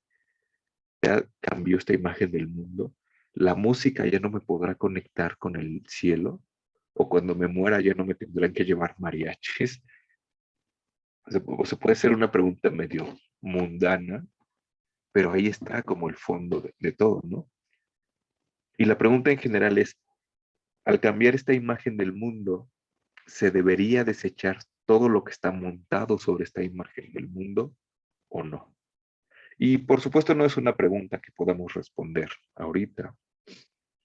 ya cambió esta imagen del mundo. La música ya no me podrá conectar con el cielo, o cuando me muera ya no me tendrán que llevar mariachis. O sea, puede ser una pregunta medio mundana, pero ahí está como el fondo de todo, ¿no? Y la pregunta en general es, al cambiar esta imagen del mundo, ¿se debería desechar todo lo que está montado sobre esta imagen del mundo o no? Y por supuesto no es una pregunta que podamos responder ahorita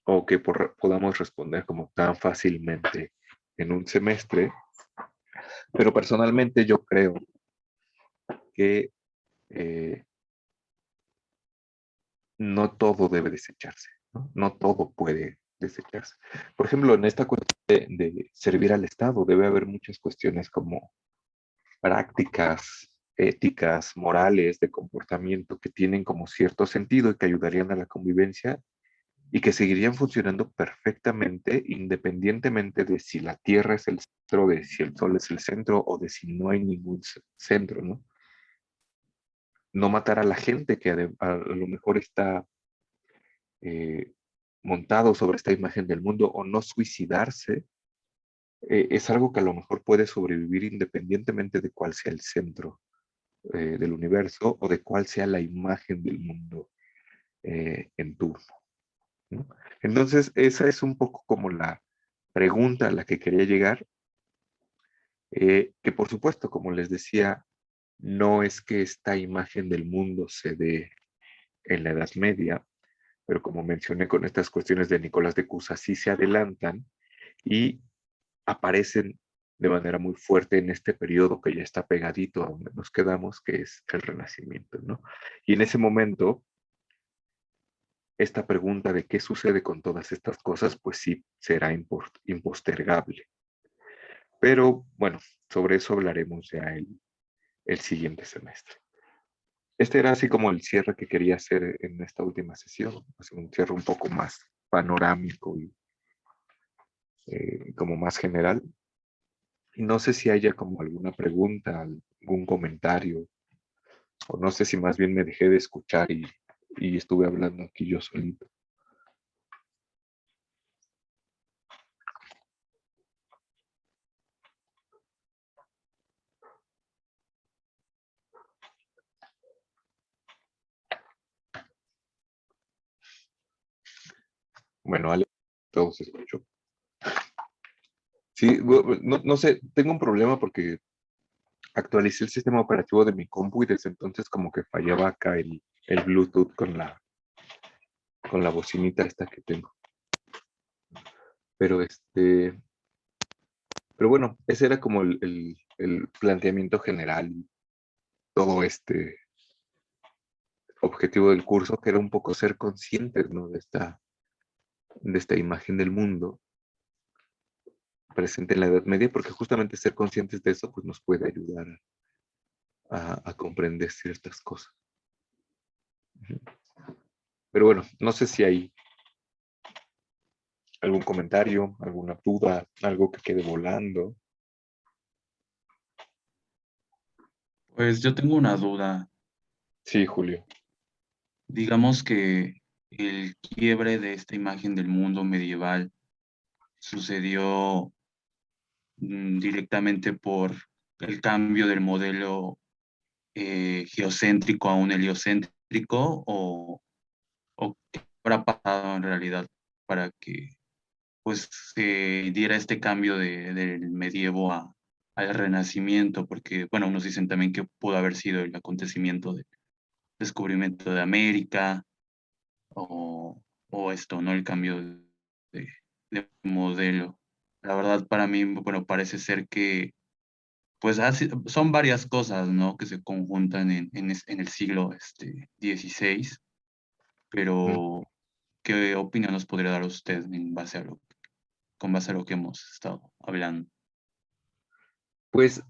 o que podamos responder como tan fácilmente en un semestre, pero personalmente yo creo que eh, no todo debe desecharse, ¿no? No todo puede desecharse. Por ejemplo, en esta cuestión de servir al Estado debe haber muchas cuestiones como prácticas éticas, morales, de comportamiento que tienen como cierto sentido y que ayudarían a la convivencia y que seguirían funcionando perfectamente independientemente de si la Tierra es el centro, de si el Sol es el centro o de si no hay ningún centro, ¿no? No matar a la gente que a lo mejor está eh, montado sobre esta imagen del mundo o no suicidarse, es algo que a lo mejor puede sobrevivir independientemente de cuál sea el centro del universo o de cuál sea la imagen del mundo en turno, ¿no? Entonces, esa es un poco como la pregunta a la que quería llegar, que por supuesto, como les decía, no es que esta imagen del mundo se dé en la Edad Media, pero como mencioné con estas cuestiones de Nicolás de Cusa, sí se adelantan y aparecen de manera muy fuerte en este periodo que ya está pegadito a donde nos quedamos, que es el Renacimiento, ¿no? Y en ese momento, esta pregunta de qué sucede con todas estas cosas, pues sí será impostergable. Pero bueno, sobre eso hablaremos ya el siguiente semestre. Este era así como el cierre que quería hacer en esta última sesión, así un cierre un poco más panorámico y como más general. Y no sé si haya como alguna pregunta, algún comentario, o no sé si más bien me dejé de escuchar y estuve hablando aquí yo solito. Bueno, Ale, todo se escuchó. Sí, no sé, tengo un problema porque actualicé el sistema operativo de mi compu y desde entonces como que fallaba acá el Bluetooth con la bocinita esta que tengo. Pero pero bueno, ese era como el planteamiento general y todo este objetivo del curso, que era un poco ser conscientes, ¿no? De esta imagen del mundo presente en la Edad Media, porque justamente ser conscientes de eso, pues nos puede ayudar a comprender ciertas cosas. Pero bueno, no sé si hay algún comentario, alguna duda, algo que quede volando. Pues yo tengo una duda. Sí, Julio. Digamos que el quiebre de esta imagen del mundo medieval sucedió directamente por el cambio del modelo geocéntrico a un heliocéntrico o qué habrá pasado en realidad para que pues se diera este cambio del medievo al renacimiento, porque bueno, unos dicen también que pudo haber sido el acontecimiento del descubrimiento de América o esto, ¿no? El cambio de modelo. La verdad, para mí, bueno, parece ser que, pues, son varias cosas, ¿no? Que se conjuntan en el siglo XVI, Mm, pero ¿qué opinión nos podría dar usted con base a lo que hemos estado hablando? Pues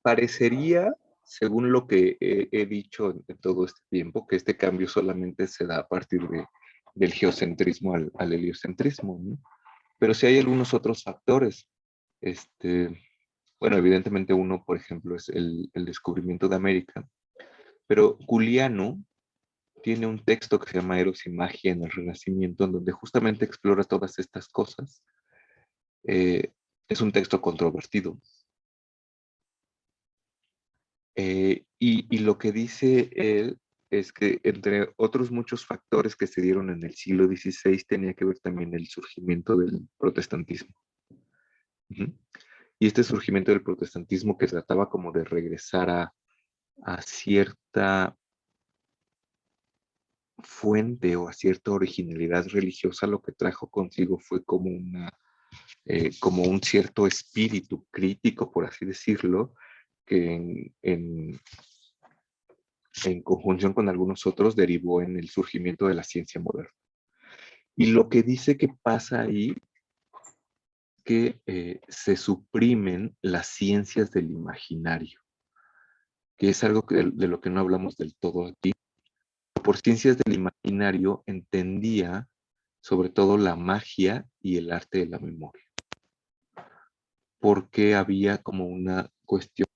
parecería, según lo que he dicho en todo este tiempo, que este cambio solamente se da a partir del geocentrismo al heliocentrismo, ¿no? Pero sí hay algunos otros factores. Este, bueno, evidentemente uno, por ejemplo, es el descubrimiento de América, Pero Giuliano tiene un texto que se llama Eros y Magia en el Renacimiento, en donde justamente explora todas estas cosas. Es un texto controvertido. Y lo que dice él es que entre otros muchos factores que se dieron en el siglo XVI tenía que ver también el surgimiento del protestantismo. Ujú. Y este surgimiento del protestantismo que trataba como de regresar a cierta fuente o a cierta originalidad religiosa, lo que trajo consigo fue como como un cierto espíritu crítico, por así decirlo, que en conjunción con algunos otros derivó en el surgimiento de la ciencia moderna. Y lo que dice que pasa ahí, que se suprimen las ciencias del imaginario, que es algo de lo que no hablamos del todo aquí. Por ciencias del imaginario entendía sobre todo la magia y el arte de la memoria, porque había como una cuestión,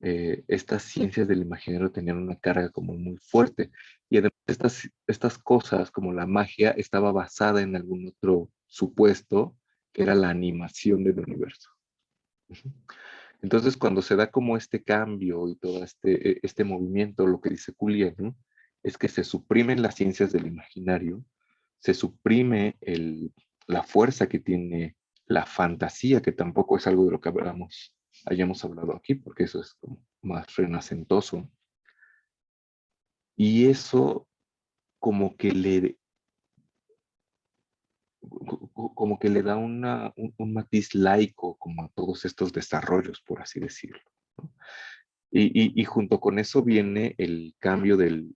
estas ciencias del imaginario tenían una carga como muy fuerte, y además estas cosas como la magia estaba basada en algún otro supuesto, que era la animación del universo. Entonces, cuando se da como este cambio y todo este movimiento, lo que dice Julián, ¿no? Es que se suprimen las ciencias del imaginario, se suprime la fuerza que tiene la fantasía, que tampoco es algo de lo que hayamos hablado aquí, porque eso es como más renacentoso. Y eso como que como que le da un matiz laico como a todos estos desarrollos, por así decirlo, ¿no? Y junto con eso viene el cambio del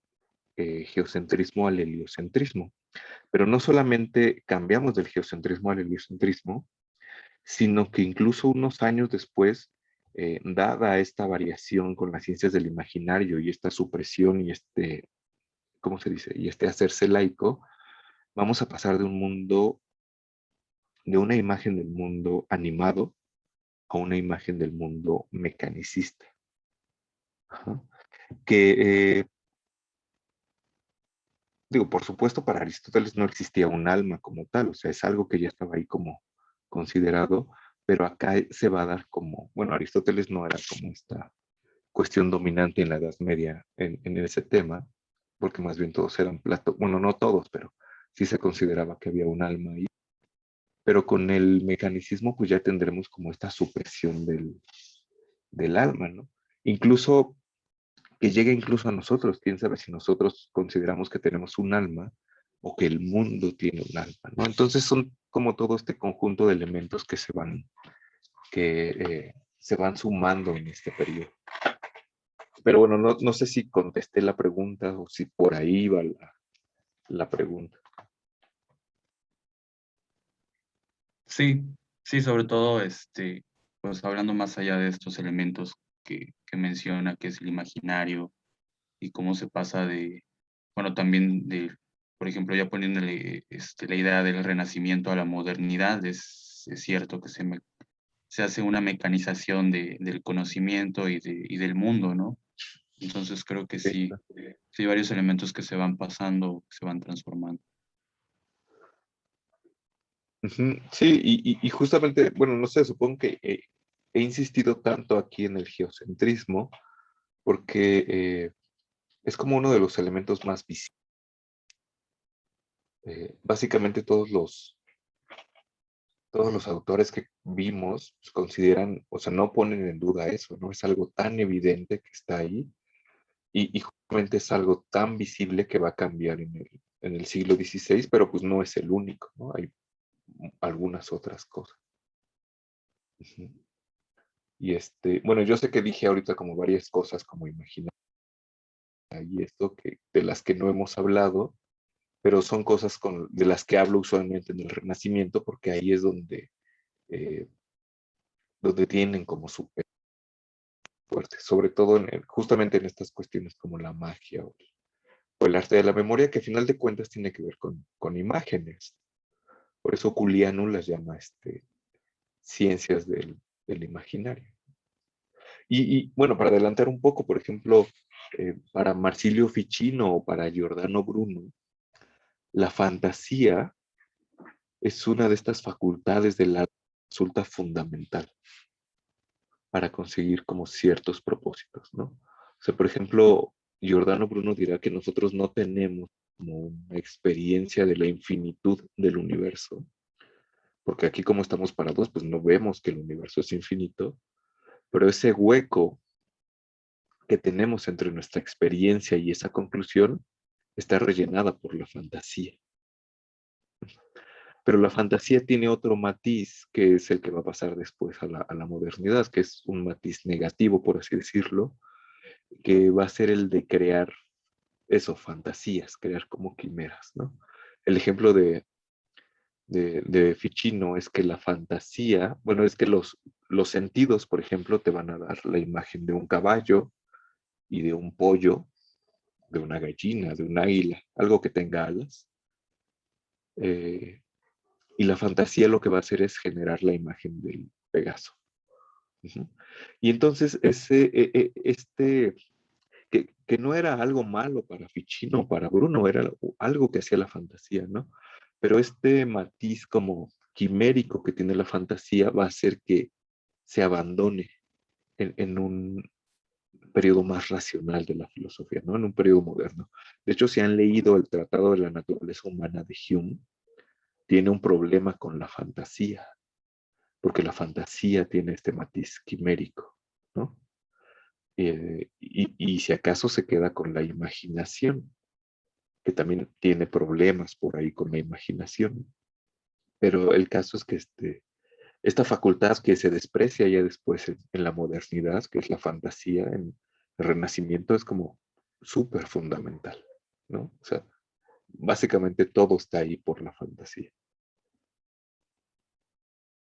geocentrismo al heliocentrismo. Pero no solamente cambiamos del geocentrismo al heliocentrismo, sino que incluso unos años después, dada esta variación con las ciencias del imaginario y esta supresión y ¿cómo se dice? Y este hacerse laico, vamos a pasar de una imagen del mundo animado a una imagen del mundo mecanicista. Ajá. Que digo, por supuesto, para Aristóteles no existía un alma como tal, o sea, es algo que ya estaba ahí como considerado, pero acá se va a dar como, bueno, Aristóteles no era como esta cuestión dominante en la Edad Media en ese tema, porque más bien todos eran Platón, bueno, no todos, pero sí se consideraba que había un alma ahí, pero con el mecanicismo pues ya tendremos como esta supresión del alma, ¿no? Incluso que llegue incluso a nosotros, quién sabe si nosotros consideramos que tenemos un alma o que el mundo tiene un alma, ¿no? Entonces son como todo este conjunto de elementos que se van sumando en este periodo. Pero bueno, no sé si contesté la pregunta o si por ahí va la pregunta. Sí, sí, sobre todo, pues hablando más allá de estos elementos que menciona, que es el imaginario y cómo se pasa bueno, también por ejemplo, ya poniéndole la idea del renacimiento a la modernidad, es cierto que se hace una mecanización del conocimiento y del mundo, ¿no? Entonces creo que Sí, sí, sí hay varios elementos que se van pasando, que se van transformando. ujú, sí, y justamente, bueno, no sé, supongo que he insistido tanto aquí en el geocentrismo porque es como uno de los elementos más visibles. Básicamente todos los autores que vimos pues, consideran, o sea, no ponen en duda eso, ¿no? Es algo tan evidente que está ahí y justamente es algo tan visible que va a cambiar en el siglo XVI, pero pues no es el único, ¿no? Hay algunas otras cosas. Ujú. Y bueno, yo sé que dije ahorita como varias cosas como imaginar y esto de las que no hemos hablado, pero son cosas de las que hablo usualmente en el Renacimiento porque ahí es eh, donde tienen como su peso fuerte, sobre todo justamente en estas cuestiones como la magia o el arte de la memoria, que a final de cuentas tiene que ver con imágenes. Por eso Juliano las llama ciencias del imaginario. Y bueno, para adelantar un poco, por ejemplo, Para Marsilio Ficino o para Giordano Bruno, la fantasía es una de estas facultades del arte que resulta fundamental para conseguir como ciertos propósitos, ¿no? O sea, por ejemplo, Giordano Bruno dirá que nosotros no tenemos como una experiencia de la infinitud del universo, porque aquí como estamos parados, pues no vemos que el universo es infinito, pero ese hueco que tenemos entre nuestra experiencia y esa conclusión está rellenada por la fantasía. Pero la fantasía tiene otro matiz que es el que va a pasar después a la modernidad, que es un matiz negativo, por así decirlo, que va a ser el de crear eso, fantasías, crear como quimeras, ¿no? El ejemplo de Ficino es que la fantasía, bueno, es que los sentidos, por ejemplo, te van a dar la imagen de un caballo y de un pollo, de una gallina, de un águila, algo que tenga alas. Y la fantasía lo que va a hacer es generar la imagen del Pegaso. Uh-huh. Y entonces que no era algo malo para Ficino, para Bruno, era algo que hacía la fantasía, ¿no? Pero este matiz como quimérico que tiene la fantasía va a hacer que se abandone en un periodo más racional de la filosofía, ¿no? En un periodo moderno. De hecho, si han leído el Tratado de la Naturaleza Humana de Hume, tiene un problema con la fantasía, porque la fantasía tiene este matiz quimérico, ¿no? Y si acaso se queda con la imaginación, que también tiene problemas por ahí con la imaginación. Pero el caso es que esta facultad que se desprecia ya después en la modernidad, que es la fantasía, en el Renacimiento, es como súper fundamental, ¿no? O sea, básicamente todo está ahí por la fantasía.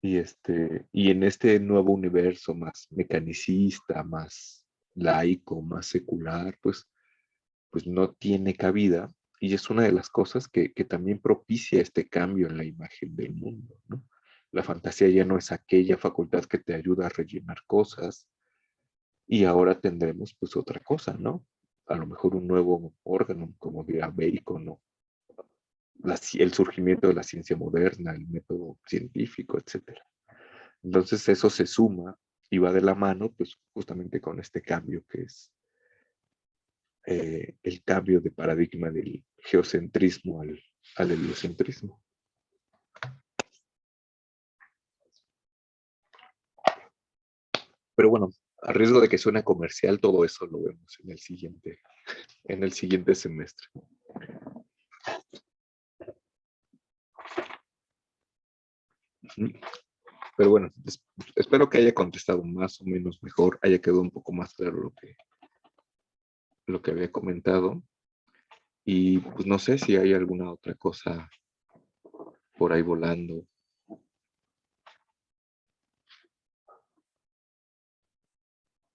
Y en este nuevo universo más mecanicista, más laico, más secular, pues no tiene cabida. Y es una de las cosas que también propicia este cambio en la imagen del mundo, ¿no? La fantasía ya no es aquella facultad que te ayuda a rellenar cosas y ahora tendremos pues otra cosa, ¿no? A lo mejor un nuevo órgano, como dirá Bacon, ¿no? El surgimiento de la ciencia moderna, el método científico, etcétera. Entonces eso se suma y va de la mano pues justamente con este cambio que es el cambio de paradigma del geocentrismo al heliocentrismo. Pero bueno, a riesgo de que suene comercial, todo eso lo vemos en el siguiente semestre. Pero bueno, espero que haya contestado más o menos mejor, haya quedado un poco más claro lo que había comentado. Y pues no sé si hay alguna otra cosa por ahí volando.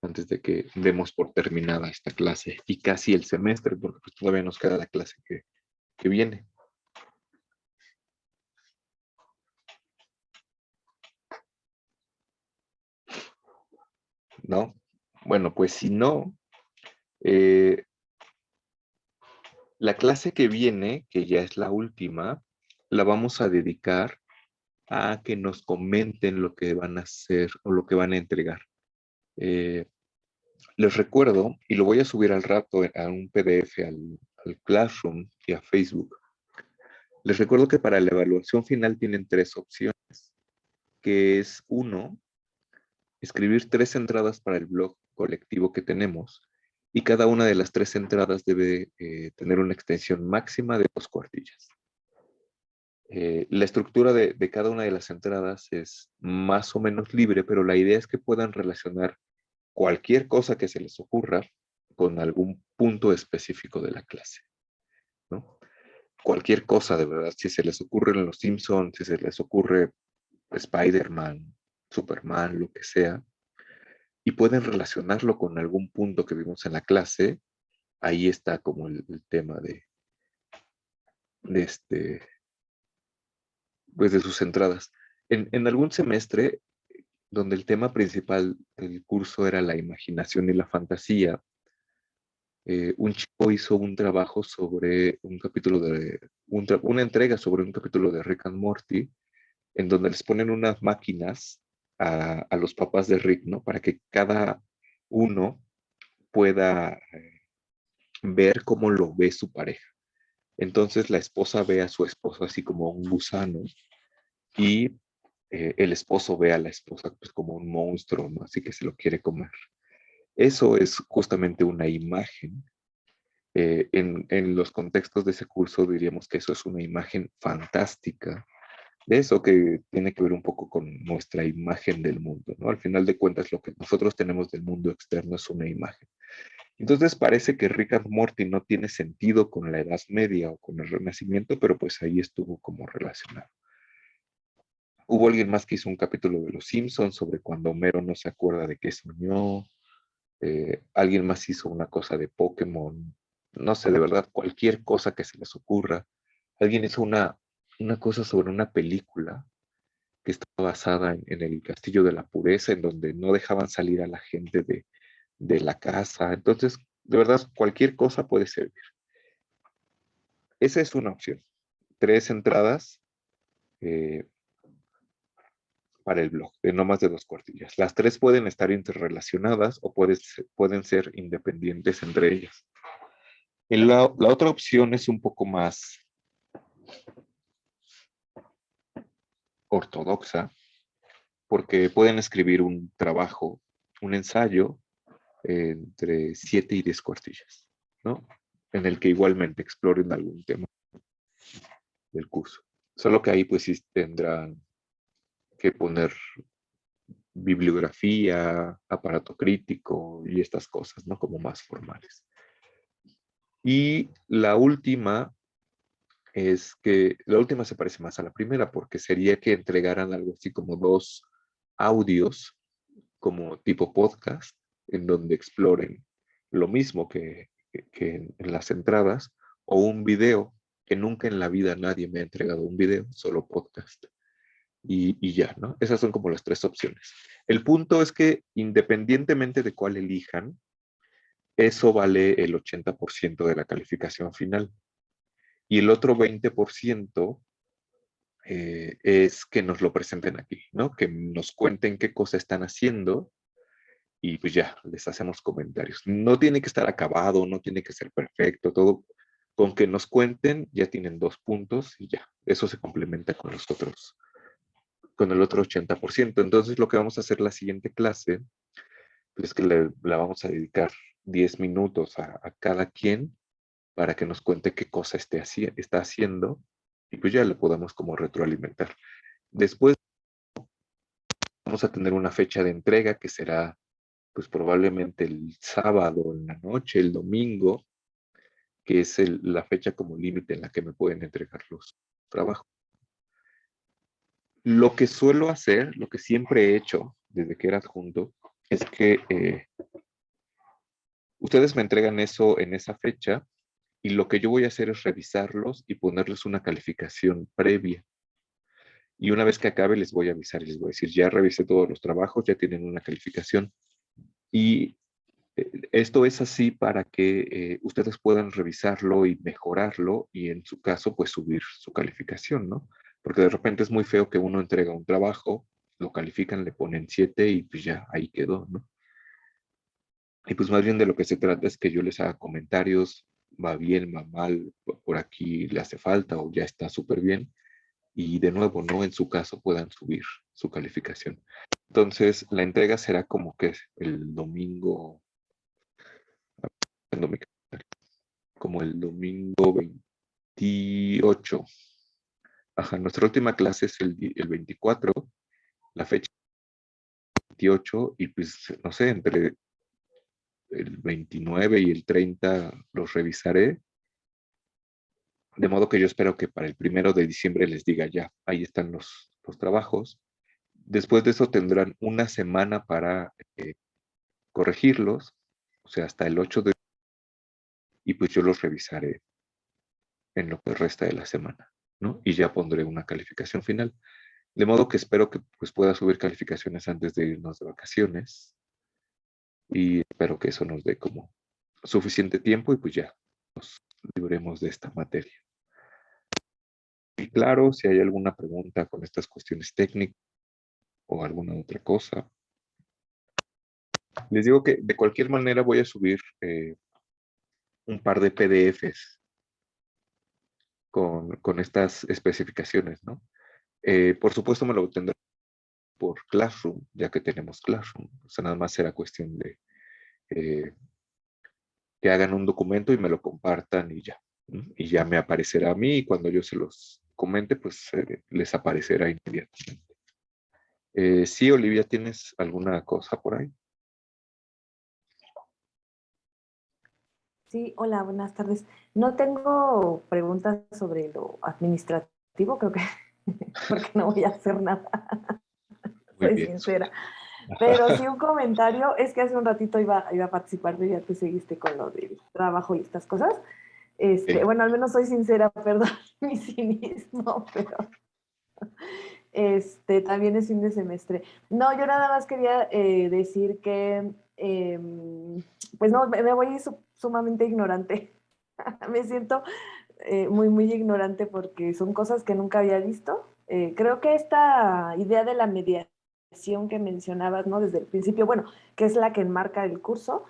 Antes de que demos por terminada esta clase y casi el semestre, porque pues todavía nos queda la clase que viene. ¿No? Bueno, pues si no, la clase que viene, que ya es la última, la vamos a dedicar a que nos comenten lo que van a hacer o lo que van a entregar. Les recuerdo, y lo voy a subir al rato a un PDF al Classroom y a Facebook. Les recuerdo que para la evaluación final tienen 3 opciones, que es 1, escribir 3 entradas para el blog colectivo que tenemos, y cada una de las 3 entradas debe tener una extensión máxima de 2 cuartillas. La estructura de cada una de las entradas es más o menos libre, pero la idea es que puedan relacionar cualquier cosa que se les ocurra con algún punto específico de la clase, ¿no? Cualquier cosa, de verdad. Si se les ocurre en los Simpsons, si se les ocurre Spider-Man, Superman, lo que sea, y pueden relacionarlo con algún punto que vimos en la clase, ahí está como el tema de pues de sus entradas. En algún semestre, donde el tema principal del curso era la imaginación y la fantasía, un chico hizo un trabajo sobre un capítulo una entrega sobre un capítulo de Rick and Morty, en donde les ponen unas máquinas a los papás de Rick, ¿no? Para que cada uno pueda ver cómo lo ve su pareja. Entonces la esposa ve a su esposo así como un gusano y el esposo ve a la esposa pues como un monstruo, ¿no? Así que se lo quiere comer. Eso es justamente una imagen. En los contextos de ese curso diríamos que eso es una imagen fantástica de eso que tiene que ver un poco con nuestra imagen del mundo, ¿no? Al final de cuentas, lo que nosotros tenemos del mundo externo es una imagen. Entonces parece que Rick and Morty no tiene sentido con la Edad Media o con el Renacimiento, pero pues ahí estuvo como relacionado. Hubo alguien más que hizo un capítulo de Los Simpsons sobre cuando Homero no se acuerda de qué soñó. Alguien más hizo una cosa de Pokémon. No sé, de verdad, cualquier cosa que se les ocurra. Alguien hizo una cosa sobre una película que estaba basada en el Castillo de la Pureza, en donde no dejaban salir a la gente de la casa. Entonces, de verdad, cualquier cosa puede servir. Esa es una opción. 3 entradas eh, para el blog, de no más de 2 cuartillas. Las 3 pueden estar interrelacionadas o pueden ser independientes entre ellas. La otra opción es un poco más ortodoxa, porque pueden escribir un trabajo, un ensayo, entre 7 y 10 cuartillas, ¿no? En el que igualmente exploren algún tema del curso. Solo que ahí pues sí tendrán que poner bibliografía, aparato crítico y estas cosas, ¿no? Como más formales. Y la última se parece más a la primera porque sería que entregaran algo así como 2 audios como tipo podcast en donde exploren lo mismo que en las entradas o un video que nunca en la vida nadie me ha entregado un video, solo podcast. Y ya, ¿no? Esas son como las 3 opciones. El punto es que independientemente de cuál elijan, eso vale el 80% de la calificación final. Y el otro 20% es que nos lo presenten aquí, ¿no? Que nos cuenten qué cosa están haciendo y pues ya, les hacemos comentarios. No tiene que estar acabado, no tiene que ser perfecto, todo. Con que nos cuenten, ya tienen 2 puntos y ya. Eso se complementa con los otros, con el otro 80%. Entonces, lo que vamos a hacer la siguiente clase, pues es que la vamos a dedicar 10 minutos a cada quien para que nos cuente qué cosa está haciendo y pues ya le podamos como retroalimentar. Después vamos a tener una fecha de entrega que será pues probablemente el sábado en la noche, el domingo, que es la fecha como límite en la que me pueden entregar los trabajos. Lo que suelo hacer, lo que siempre he hecho desde que era adjunto, es que ustedes me entregan eso en esa fecha y lo que yo voy a hacer es revisarlos y ponerles una calificación previa. Y una vez que acabe les voy a avisar y les voy a decir, ya revisé todos los trabajos, ya tienen una calificación. Y esto es así para que ustedes puedan revisarlo y mejorarlo y en su caso pues subir su calificación, ¿no? Porque de repente es muy feo que uno entrega un trabajo, lo califican, le ponen 7 y pues ya ahí quedó, ¿no? Y pues más bien de lo que se trata es que yo les haga comentarios, va bien, va mal, por aquí le hace falta o ya está súper bien. Y de nuevo, ¿no? En su caso puedan subir su calificación. Entonces, la entrega será como que el domingo, como el domingo 28. Ajá, nuestra última clase es el 24, la fecha 28, y pues, no sé, entre el 29 y el 30 los revisaré, de modo que yo espero que para el 1 de diciembre les diga ya, ahí están los trabajos. Después de eso tendrán una semana para corregirlos, o sea, hasta el 8 y pues yo los revisaré en lo que resta de la semana, ¿no? Y ya pondré una calificación final. De modo que espero que pues pueda subir calificaciones antes de irnos de vacaciones y espero que eso nos dé como suficiente tiempo y pues ya nos libremos de esta materia. Y claro, si hay alguna pregunta con estas cuestiones técnicas o alguna otra cosa, les digo que de cualquier manera voy a subir un par de PDFs con estas especificaciones, ¿no? Por supuesto me lo tendré por Classroom, ya que tenemos Classroom. O sea, nada más será cuestión de que hagan un documento y me lo compartan y ya. ¿No? Y ya me aparecerá a mí y cuando yo se los comente, pues les aparecerá inmediatamente. Sí, Olivia, ¿tienes alguna cosa por ahí? Sí, hola, buenas tardes. No tengo preguntas sobre lo administrativo, creo que porque no voy a hacer nada, Muy soy bien. sincera. Pero sí un comentario, es que hace un ratito iba a participar, pero ya te seguiste con lo del trabajo y estas cosas. Sí. Bueno, al menos soy sincera, perdón mi cinismo, pero también es fin de semestre. No, yo nada más quería decir que, pues no, me voy sumamente ignorante. Me siento muy, muy ignorante porque son cosas que nunca había visto. Creo que esta idea de la mediación que mencionabas, ¿no? Desde el principio, bueno, que es la que enmarca el curso,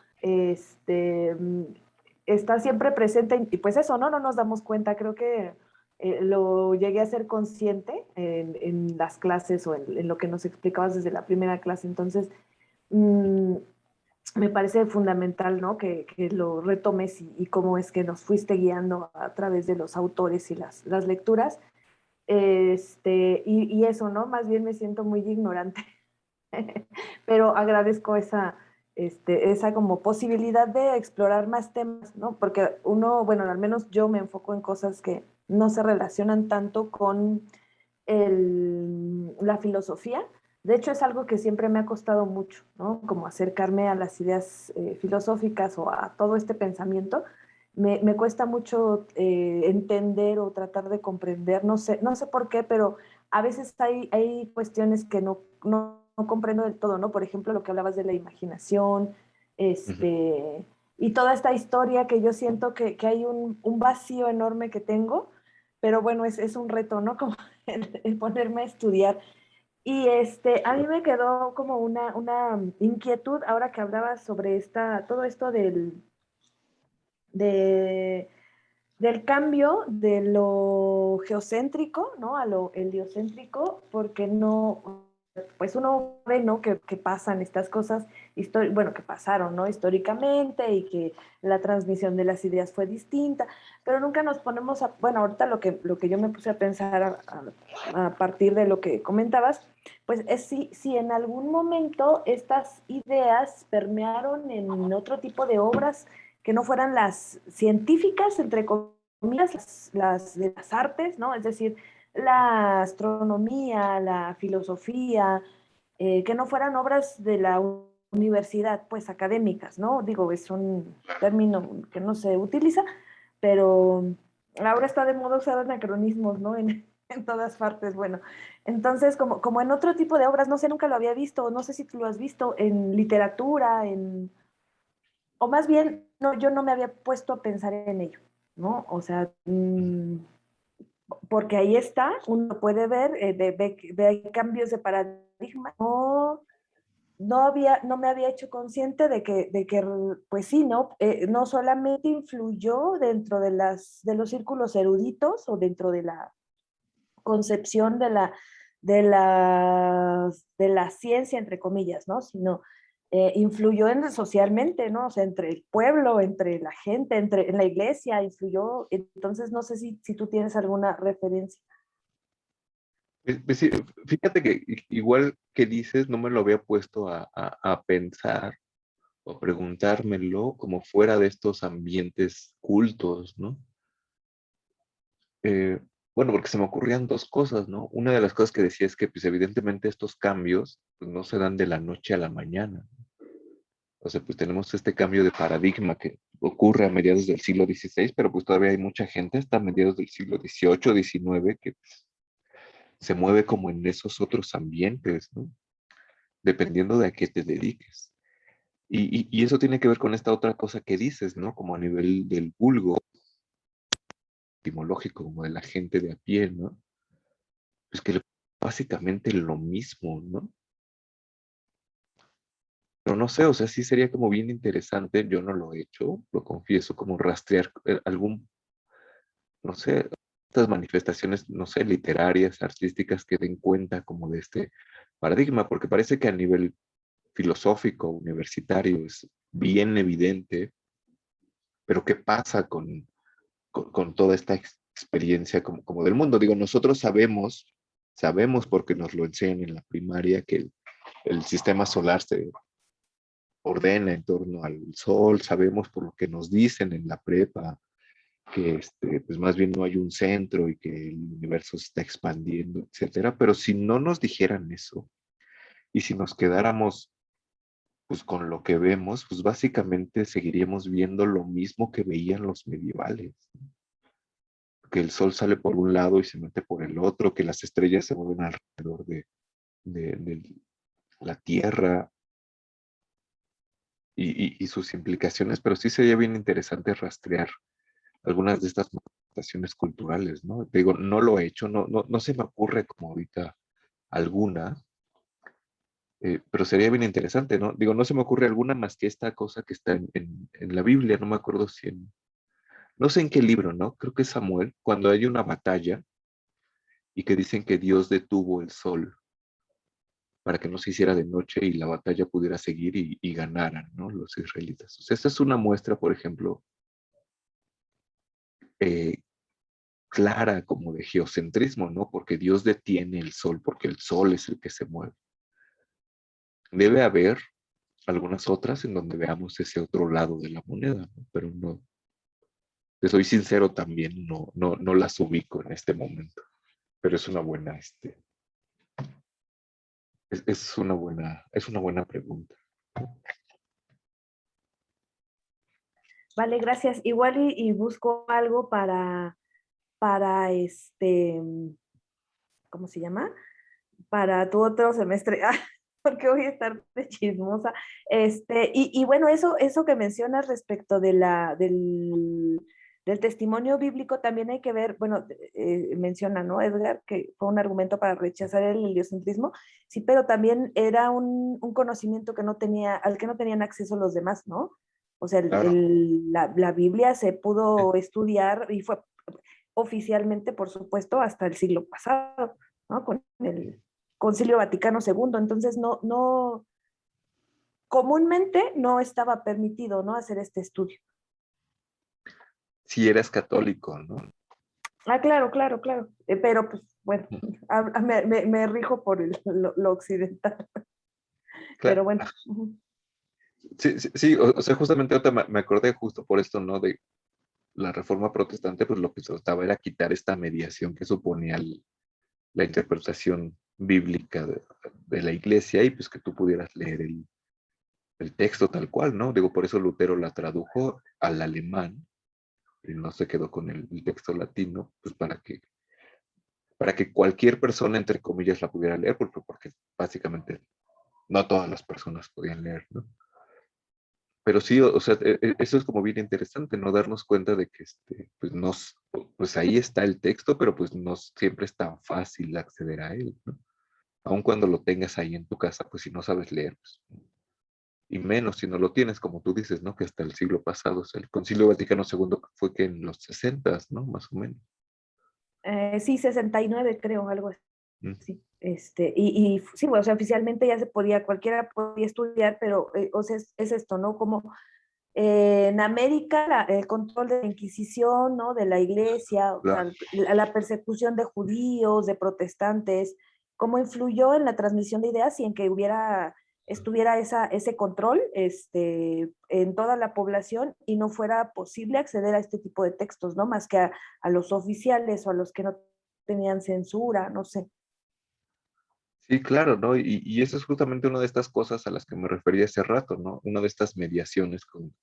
está siempre presente y pues eso, ¿no? No nos damos cuenta, creo que lo llegué a ser consciente en las clases o en lo que nos explicabas desde la primera clase, entonces me parece fundamental, ¿no? Que lo retomes y cómo es que nos fuiste guiando a través de los autores y las lecturas. Y eso, ¿no? Más bien me siento muy ignorante, pero agradezco esa como posibilidad de explorar más temas, ¿no? Porque uno, bueno, al menos yo me enfoco en cosas que no se relacionan tanto con la filosofía. De hecho, es algo que siempre me ha costado mucho, ¿no? Como acercarme a las ideas filosóficas o a todo este pensamiento. Me cuesta mucho entender o tratar de comprender, no sé por qué, pero a veces hay cuestiones que no comprendo del todo, ¿no? Por ejemplo, lo que hablabas de la imaginación, y toda esta historia que yo siento que hay un vacío enorme que tengo, pero bueno, es un reto, ¿no? Como el ponerme a estudiar. Y a mí me quedó como una inquietud ahora que hablabas sobre todo esto de, del cambio de lo geocéntrico, ¿no? A lo heliocéntrico, porque no, pues uno ve, ¿no? Que pasan estas cosas, bueno, que pasaron, ¿no? Históricamente y que la transmisión de las ideas fue distinta, pero nunca nos ponemos bueno, ahorita lo que yo me puse a pensar a partir de lo que comentabas, pues es si en algún momento estas ideas permearon en otro tipo de obras que no fueran las científicas, entre comillas, las de las artes, ¿no? Es decir, la astronomía, la filosofía, que no fueran obras de la universidad, pues académicas, ¿no? Digo, es un término que no se utiliza, pero ahora está de moda usar anacronismos, ¿no? En todas partes, bueno. Entonces, como en otro tipo de obras, no sé, nunca lo había visto, no sé si tú lo has visto en literatura, o más bien, no, yo no me había puesto a pensar en ello, ¿no? O sea, porque ahí está, uno puede ver, ve cambios de paradigma. No me había hecho consciente de que pues sí, ¿no? No solamente influyó dentro de los círculos eruditos o dentro de la concepción de la ciencia, entre comillas, ¿no? Sino influyó socialmente, ¿no? O sea, entre el pueblo, entre la gente, en la iglesia, influyó. Entonces, no sé si tú tienes alguna referencia. Pues sí, fíjate que igual que dices, no me lo había puesto a pensar o a preguntármelo como fuera de estos ambientes cultos, ¿no? Eh, bueno, porque se me ocurrían dos cosas, ¿no? Una de las cosas que decía es que, pues evidentemente estos cambios pues, no se dan de la noche a la mañana. O sea, pues tenemos este cambio de paradigma que ocurre a mediados del siglo XVI, pero pues todavía hay mucha gente hasta mediados del siglo XVIII, XIX, que pues, se mueve como en esos otros ambientes, ¿no? Dependiendo de a qué te dediques. Y eso tiene que ver con esta otra cosa que dices, ¿no? Como a nivel del vulgo, etimológico, como de la gente de a pie, ¿no? Pues que básicamente lo mismo, ¿no? Pero no sé, o sea, sí sería como bien interesante, yo no lo he hecho, lo confieso, como rastrear algún, no sé, estas manifestaciones, no sé, literarias, artísticas que den cuenta como de este paradigma, porque parece que a nivel filosófico, universitario, es bien evidente, pero ¿qué pasa con toda esta experiencia como del mundo? Digo, nosotros sabemos porque nos lo enseñan en la primaria que el sistema solar se ordena en torno al sol, sabemos por lo que nos dicen en la prepa, que pues más bien no hay un centro y que el universo se está expandiendo, etcétera, pero si no nos dijeran eso y si nos quedáramos pues con lo que vemos, pues básicamente seguiríamos viendo lo mismo que veían los medievales, que el sol sale por un lado y se mete por el otro, que las estrellas se mueven alrededor de la Tierra y sus implicaciones, pero sí sería bien interesante rastrear algunas de estas manifestaciones culturales, ¿no? Te digo, no lo he hecho, no se me ocurre como ahorita alguna, pero sería bien interesante, ¿no? Digo, no se me ocurre alguna más que esta cosa que está en la Biblia, no me acuerdo si no sé en qué libro, ¿no? Creo que es Samuel, cuando hay una batalla y que dicen que Dios detuvo el sol para que no se hiciera de noche y la batalla pudiera seguir y ganaran, ¿no? Los israelitas. O sea, esta es una muestra, por ejemplo, eh, clara como de geocentrismo, ¿no? Porque Dios detiene el sol, porque el sol es el que se mueve. Debe haber algunas otras en donde veamos ese otro lado de la moneda, ¿no? Pero no, te soy sincero también, no las ubico en este momento. Pero es una buena, es una buena pregunta. Vale, gracias. Igual y busco algo para ¿cómo se llama? Para tu otro semestre, porque voy a estar de chismosa. Y bueno, eso que mencionas respecto del testimonio bíblico también hay que ver, bueno, menciona, ¿no, Edgar? Que fue un argumento para rechazar el heliocentrismo, sí, pero también era un conocimiento que no tenía, al que no tenían acceso los demás, ¿no? O sea, Claro. la Biblia se pudo estudiar y fue oficialmente, por supuesto, hasta el siglo pasado, ¿no? Con el Concilio Vaticano II. Entonces, comúnmente no estaba permitido, ¿no? Hacer este estudio. Si eres católico, ¿no? Ah, claro, claro, claro. Pero, pues, bueno, me rijo por lo occidental. Claro. Pero bueno. Sí, o sea, justamente ahorita me acordé justo por esto, ¿no? De la Reforma Protestante, pues lo que trataba era quitar esta mediación que suponía la interpretación bíblica de la iglesia y pues que tú pudieras leer el texto tal cual, ¿no? Digo, por eso Lutero la tradujo al alemán y no se quedó con el texto latino, pues para que cualquier persona, entre comillas, la pudiera leer, porque básicamente no todas las personas podían leer, ¿no? Pero sí, o sea, eso es como bien interesante, ¿no? Darnos cuenta de que, pues, pues ahí está el texto, pero pues no siempre es tan fácil acceder a él, ¿no? Aun cuando lo tengas ahí en tu casa, pues si no sabes leer, pues, y menos si no lo tienes, como tú dices, ¿no? Que hasta el siglo pasado, o sea, el Concilio Vaticano II fue que en los 60, ¿no? Más o menos. Sí, 69 creo, algo así. Mm. Sí, y sí, bueno, o sea, oficialmente ya se podía, cualquiera podía estudiar, pero, o sea, es esto, ¿no? Como en América, el control de la Inquisición, ¿no? De la Iglesia, o Claro. sea, la persecución de judíos, de protestantes, cómo influyó en la transmisión de ideas y en que estuviera ese control en toda la población y no fuera posible acceder a este tipo de textos, ¿no? Más que a los oficiales o a los que no tenían censura, no sé. Sí, claro, ¿no? Y eso es justamente una de estas cosas a las que me refería hace rato, ¿no? Una de estas mediaciones con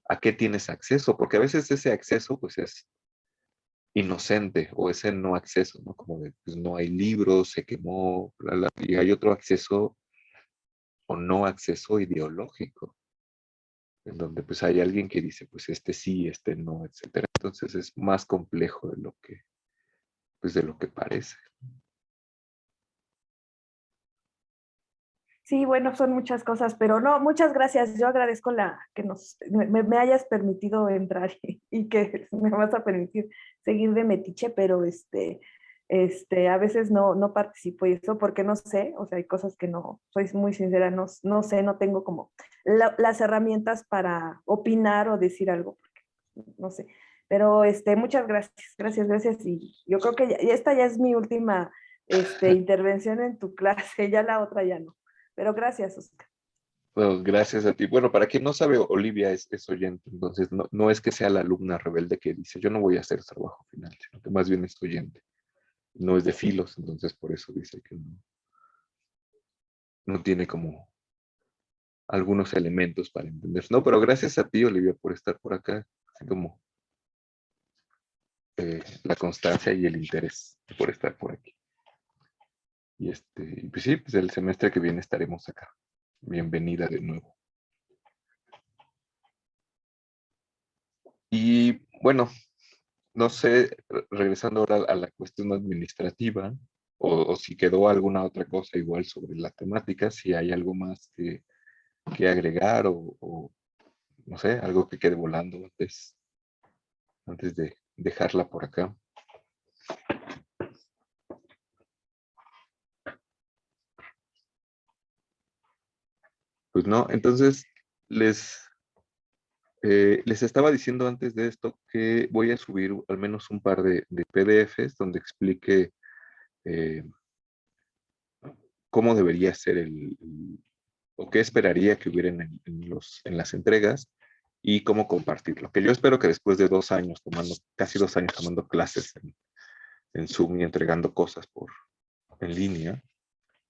a qué tienes acceso, porque a veces ese acceso, pues es inocente o ese no acceso, ¿no? Como de, pues no hay libros, se quemó, bla, bla, y hay otro acceso o no acceso ideológico, en donde pues hay alguien que dice, pues este sí, este no, etcétera. Entonces es más complejo pues de lo que parece. Sí, bueno, son muchas cosas, pero no, muchas gracias. Yo agradezco que me hayas permitido entrar y que me vas a permitir seguir de metiche, pero a veces no participo y eso porque no sé, o sea, hay cosas que no, soy muy sincera, no sé, no tengo como las herramientas para opinar o decir algo, porque no sé. Pero muchas gracias. Y yo creo que esta ya es mi última intervención en tu clase, ya la otra ya no. Pero gracias, Oscar. Bueno, gracias a ti. Bueno, para quien no sabe, Olivia es oyente, entonces no es que sea la alumna rebelde que dice, yo no voy a hacer trabajo final, sino que más bien es oyente. No es de filos, entonces por eso dice que no tiene como algunos elementos para entender. No, pero gracias a ti, Olivia, por estar por acá, así como la constancia y el interés por estar por aquí. Y pues sí, pues el semestre que viene estaremos acá. Bienvenida de nuevo. Y bueno, no sé, regresando ahora a la cuestión administrativa, o si quedó alguna otra cosa igual sobre la temática, si hay algo más que agregar o no sé, algo que quede volando antes de dejarla por acá. Pues no, entonces les estaba diciendo antes de esto que voy a subir al menos un par de PDFs donde explique eh, cómo debería ser o qué esperaría que hubieran en las entregas y cómo compartirlo. Que yo espero que después de casi 2 años tomando clases en Zoom y entregando cosas en línea,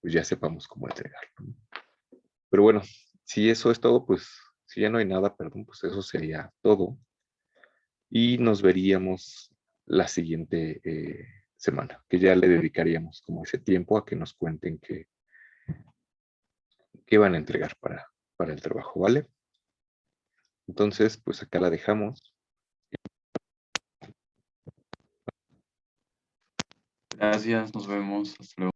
pues ya sepamos cómo entregarlo, ¿no? Pero bueno, si eso es todo, pues si ya no hay nada, perdón, pues eso sería todo. Y nos veríamos la siguiente semana, que ya le dedicaríamos como ese tiempo a que nos cuenten qué van a entregar para el trabajo, ¿vale? Entonces, pues acá la dejamos. Gracias, nos vemos. Hasta luego.